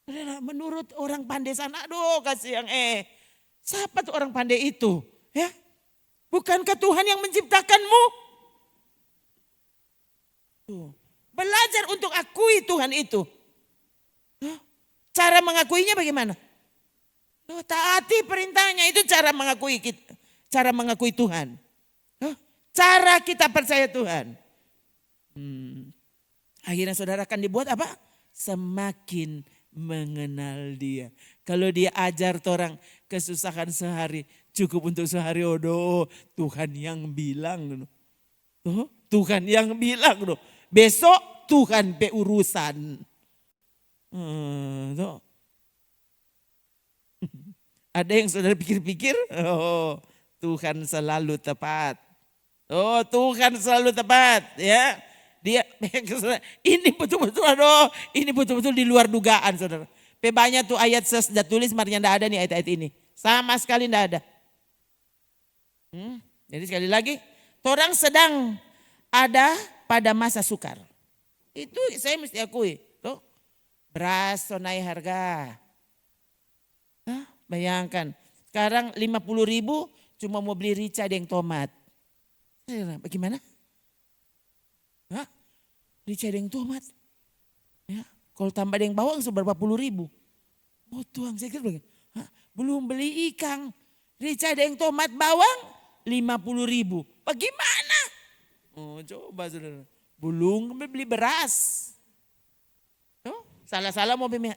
Saudara menurut orang pandai sana, aduh kasih yang siapa tuh orang pandai itu? Ya, bukankah Tuhan yang menciptakanmu? Tuh. Belajar untuk akui Tuhan itu. Cara mengakuinya bagaimana? Taati perintahnya itu cara mengakui kita, cara mengakui Tuhan. Cara kita percaya Tuhan. Akhirnya saudara akan dibuat apa? Semakin mengenal dia. Kalau dia ajar orang kesusahan sehari cukup untuk sehari, Tuhan yang bilang. Tuhan yang bilang. Besok Tuhan berurusan. Ada yang saudara pikir-pikir, Tuhan selalu tepat. Tuhan selalu tepat, ya. Dia ini betul-betul ini betul-betul di luar dugaan saudara. Banyak tuh ayat sudah tulis marnya tidak ada nih ayat-ayat ini. Sama sekali tidak ada. Jadi sekali lagi, orang sedang ada pada masa sukar. Itu saya mesti akui. Tuh, beras naik harga. Bayangkan, sekarang 50.000 cuma mau beli rica dengan tomat. Bagaimana? Rica dengan tomat. Ya, kalau tambah dengan bawang seberapa puluh ribu. Oh Tuhan, saya kira belum beli ikan. Rica dengan tomat bawang 50.000. Bagaimana? Coba saudara. Belum beli beras. Salah-salah mau beli.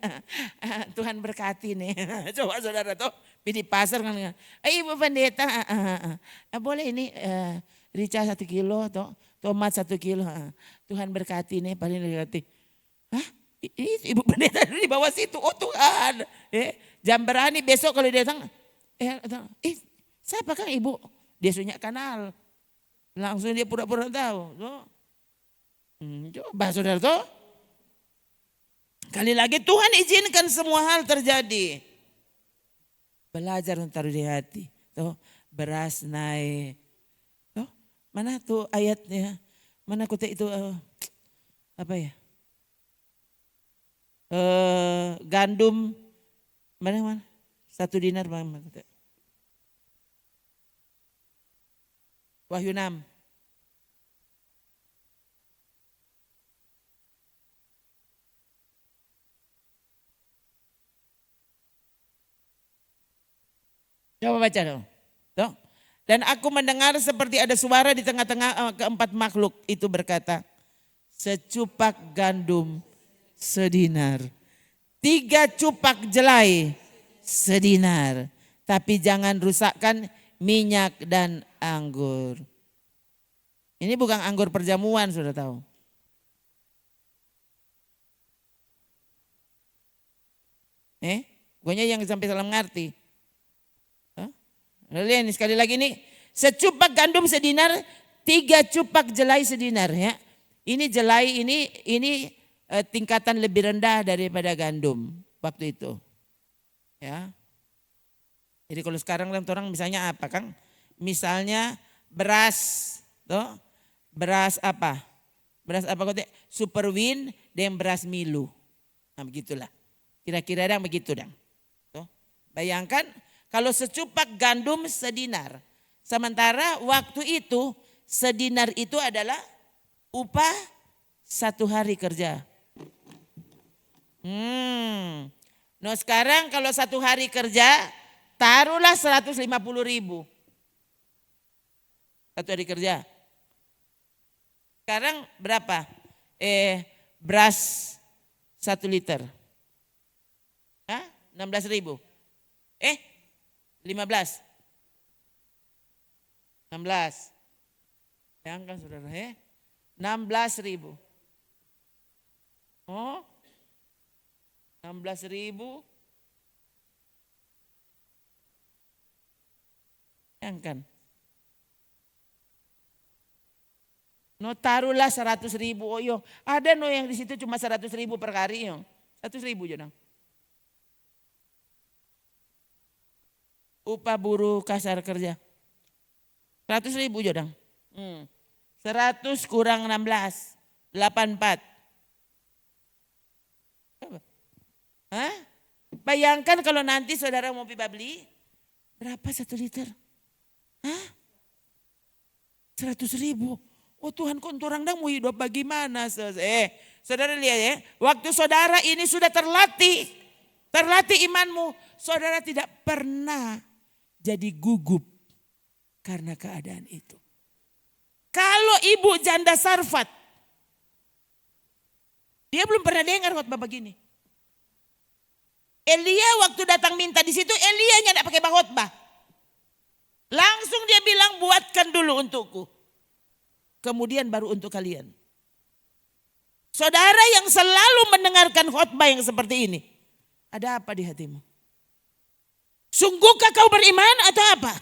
Tuhan berkati nih. Coba saudara tuh. Di pasar kan. Ibu pendeta. Boleh ini rica 1 kilo. Tomat 1 kilo. Tuhan berkati nih. Paling berkati. Ibu pendeta di bawah situ. Oh Tuhan. Jam berani besok kalau dia datang. Siapa kan ibu? Dia sunyak kanal. Langsung dia pura-pura tahu. Tuh. Coba saudara tuh. Kali lagi Tuhan izinkan semua hal terjadi. Belajar untuk taruh di hati. Tuh, beras naik. Tuh, mana tuh ayatnya? Mana kutip itu apa ya? Gandum mana? 1 dinar mana? Wahyu 6. Coba baca dong. Tuh. Dan aku mendengar seperti ada suara di tengah-tengah keempat makhluk itu berkata, secupak gandum sedinar, 3 cupak jelai sedinar, tapi jangan rusakkan minyak dan anggur. Ini bukan anggur perjamuan, sudah tahu. Pokoknya yang sampai salah ngerti. Lihat ini sekali lagi nih, secupak gandum sedinar, 3 cupak jelai sedinar ya. Ini jelai ini tingkatan lebih rendah daripada gandum waktu itu. Ya. Jadi kalau sekarang orang misalnya apa Kang? Misalnya beras, toh? Beras apa? Beras apa kok? Superwin dan beras Milu. Nah begitulah. Kira-kira dang begitu dang. Toh? Bayangkan kalau secupak gandum sedinar. Sementara waktu itu sedinar itu adalah upah 1 hari kerja. Nah sekarang kalau 1 hari kerja taruhlah 150.000. 1 hari kerja. Sekarang berapa? Beras 1 liter. 16.000. 15. 16. Bayangkan saudara 16.000. Oh. 16.000. Bayangkan. No taruhlah 100.000. Oh yo, ada no yang di situ cuma 100.000 per hari yo. 100.000 jangan. Upah buruh kasar kerja. 100.000 jodang. 100 kurang 16. 84. Bayangkan kalau nanti saudara mau beli. Berapa 1 liter? 100.000. Oh Tuhan kok orang dang mau hidup bagaimana? Saudara lihat ya. Waktu saudara ini sudah terlatih. Terlatih imanmu. Saudara tidak pernah jadi gugup karena keadaan itu. Kalau ibu janda Sarfat, dia belum pernah dengar khotbah begini. Elia waktu datang minta di situ, Elia tidak pakai khotbah. Langsung dia bilang buatkan dulu untukku. Kemudian baru untuk kalian. Saudara yang selalu mendengarkan khotbah yang seperti ini. Ada apa di hatimu? Sungguhkah kau beriman atau apa?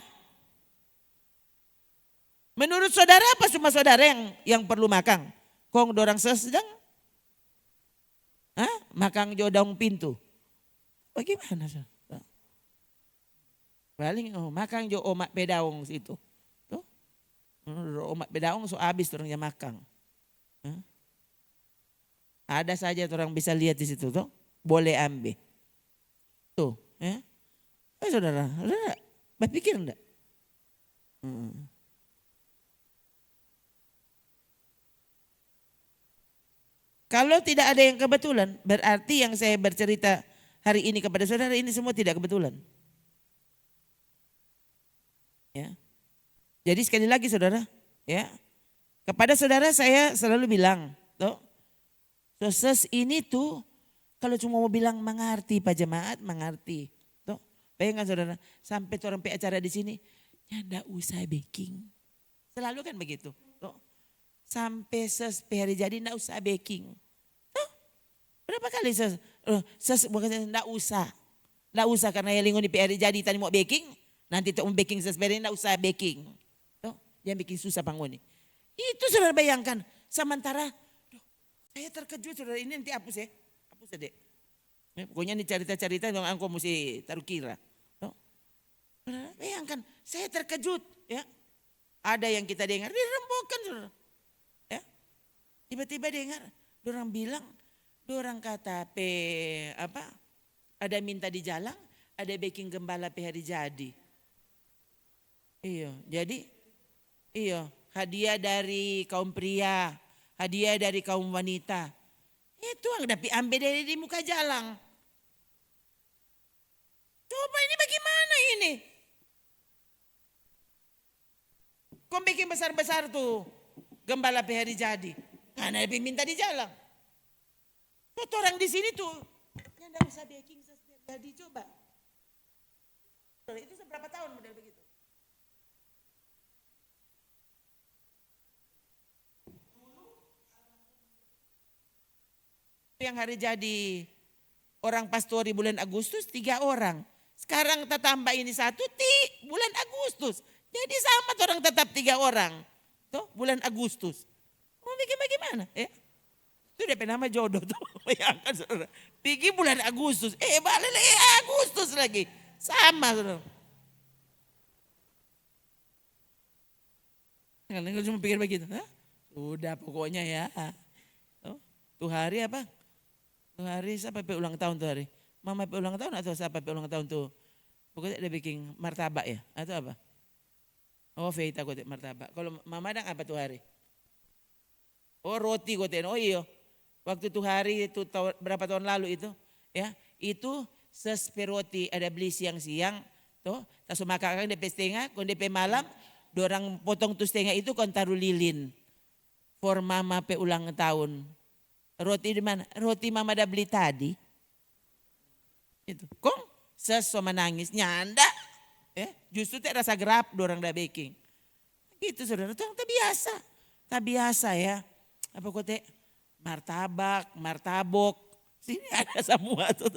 Menurut saudara apa cuma saudara yang perlu makan? Kong dorang sedang? Makan jodong pintu. Bagaimana? Paling makan jo omak bedaung situ. Tuh. Omak bedaung so habis orangnya makan. Ada saja orang bisa lihat di situ tuh. Boleh ambil. Tuh, ya. Saudara, berpikir enggak? Kalau tidak ada yang kebetulan, berarti yang saya bercerita hari ini kepada saudara ini semua tidak kebetulan. Ya. Jadi sekali lagi saudara, ya. Kepada saudara saya selalu bilang, tuh, proses ini tuh kalau cuma mau bilang mengerti Pak Jemaat, mengerti. Bayangkan saudara, sampai orang acara di sini, ya enggak usah baking. Selalu kan begitu. Tuh. Sampai hari jadi enggak usah baking. Tuh. Berapa kali bukan enggak usah. Enggak usah karena yang lingun di hari jadi tadi mau baking, nanti untuk baking hari enggak usah baking. Tuh. Yang bikin susah bangun. Itu saudara bayangkan. Sementara, saya terkejut saudara, ini nanti hapus ya. Hapus ya dek. Pokoknya ini cerita-cerita yang aku mesti taruh kira. Saudara bayangkan, saya terkejut ya. Ada yang kita dengar, dirembukan saudara. Ya. Tiba-tiba dengar, orang bilang, orang kata ada minta di jalan, ada baking gembala hari jadi. Iya, jadi hadiah dari kaum pria, hadiah dari kaum wanita. Itu yang dapat ambil dari di muka jalan. Coba ini bagaimana ini? Kau bikin besar-besar tuh gembala hari jadi. Karena lebih minta di jalan. Tuh orang di sini tuh yang tidak usah baking jadi coba. Itu seberapa tahun model begitu? Yang hari jadi orang pastori bulan Agustus 3 orang. Sekarang kita tambah ini 1 bulan Agustus. Jadi sama tuh orang tetap 3 orang. Tuh bulan Agustus. Mau bikin bagaimana? Itu DP nama jodoh tuh. Bayangkan saudara. Pergi bulan Agustus. Balik lagi Agustus lagi. Sama saudara. Kalian cuma pikir begitu. Sudah pokoknya ya. Tuh hari apa? Tuh hari siapa ulang tahun tuh hari? Mama ulang tahun atau siapa ulang tahun tuh? Pokoknya dia bikin martabak ya? Atau apa? Oh Feita kote martabak. Kalau mama ada apa tuh hari? Oh roti kote. Oh iya. Waktu tuh hari itu berapa tahun lalu itu? Ya itu roti ada beli siang-siang. Tuh tak sumakakan DP setengah. Kon DP malam. Dorang potong tuh setengah itu kon taruh lilin. For mama pe ulang tahun. Roti di mana? Roti mama dah beli tadi. Itu. Kong sesoma nangis nyanda. Justru tak rasa gerap dorang dah baking. Gitu saudara, itu tak biasa. Tak biasa ya. Apa kote? Martabak, martabok. Sini ada semua tuh.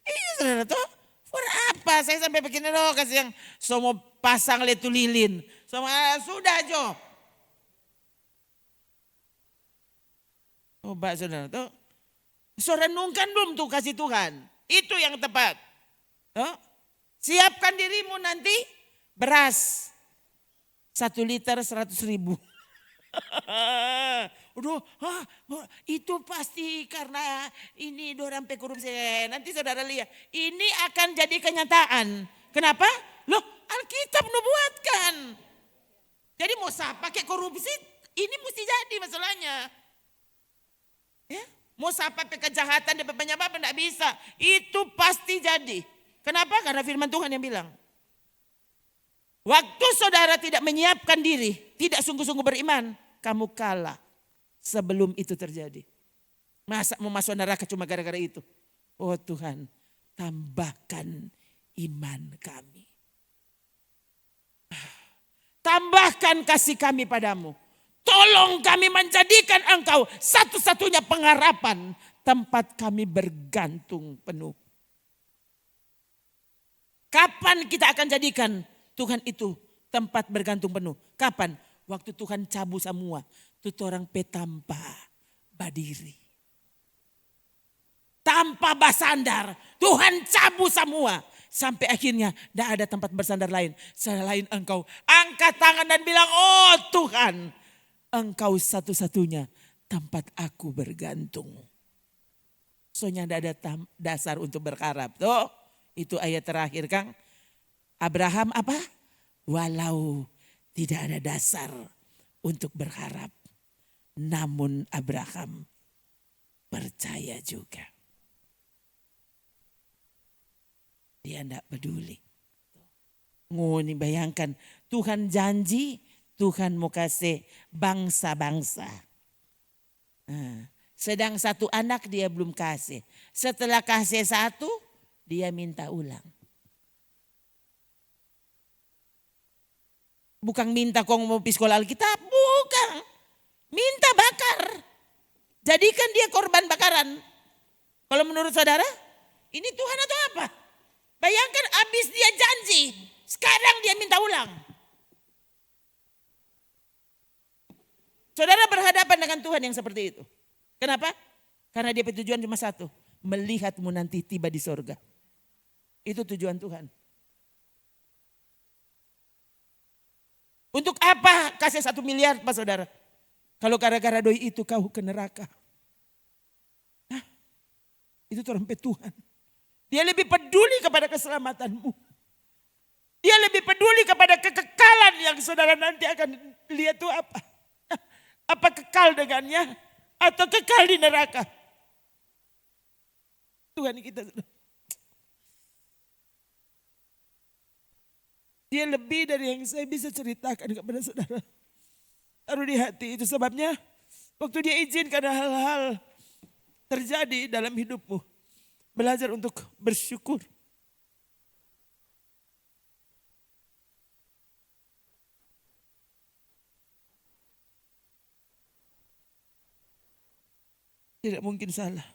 Iya saudara tuh. For apa? Saya sampai begini loh kasih yang semua pasang letu lilin. Semua sudah Jo. Coba saudara tuh. Saudara renungkan belum tuh kasih Tuhan. Itu yang tepat. Siapkan dirimu nanti beras 1 liter 100.000. Itu pasti karena ini dorang korupsi. Nanti saudara lihat, ini akan jadi kenyataan. Kenapa? Loh, Alkitab nubuatkan. Jadi mau pakai korupsi, ini mesti jadi masalahnya. Ya, mau pakai kejahatan dan penyebab tidak bisa. Itu pasti jadi. Kenapa? Karena firman Tuhan yang bilang. Waktu saudara tidak menyiapkan diri, tidak sungguh-sungguh beriman, kamu kalah sebelum itu terjadi. Masa mau masuk neraka cuma gara-gara itu? Oh Tuhan, tambahkan iman kami. Tambahkan kasih kami padamu. Tolong kami menjadikan engkau satu-satunya pengharapan tempat kami bergantung penuh. Kapan kita akan jadikan Tuhan itu tempat bergantung penuh? Kapan? Waktu Tuhan cabut semua. Itu orang petampa badiri. Tanpa basandar. Tuhan cabut semua. Sampai akhirnya tidak ada tempat bersandar lain. Selain engkau. Angkat tangan dan bilang, oh Tuhan. Engkau satu-satunya tempat aku bergantung. Soalnya tidak ada dasar untuk berharap. Tuh. Itu ayat terakhir Kang. Abraham apa? Walau tidak ada dasar untuk berharap. Namun Abraham percaya juga. Dia tidak peduli. Ngoni bayangkan Tuhan janji Tuhan mau kasih bangsa-bangsa. Sedang 1 anak dia belum kasih. Setelah kasih 1 dia minta ulang. Bukan minta kong mau piskol Alkitab. Bukan. Minta bakar. Jadikan dia korban bakaran. Kalau menurut saudara. Ini Tuhan atau apa? Bayangkan habis dia janji. Sekarang dia minta ulang. Saudara berhadapan dengan Tuhan yang seperti itu. Kenapa? Karena dia tujuan cuma satu. Melihatmu nanti tiba di sorga. Itu tujuan Tuhan. Untuk apa kasih 1 miliar Pak Saudara? Kalau gara-gara doi itu kau ke neraka. Nah, itu trompet Tuhan. Dia lebih peduli kepada keselamatanmu. Dia lebih peduli kepada kekekalan yang saudara nanti akan lihat itu apa. Apa kekal dengannya atau kekal di neraka. Tuhan kita. Dia lebih dari yang saya bisa ceritakan kepada saudara. Taruh di hati, itu sebabnya waktu dia izinkan hal-hal terjadi dalam hidupmu. Belajar untuk bersyukur. Tidak mungkin salah.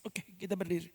Oke, kita berdiri.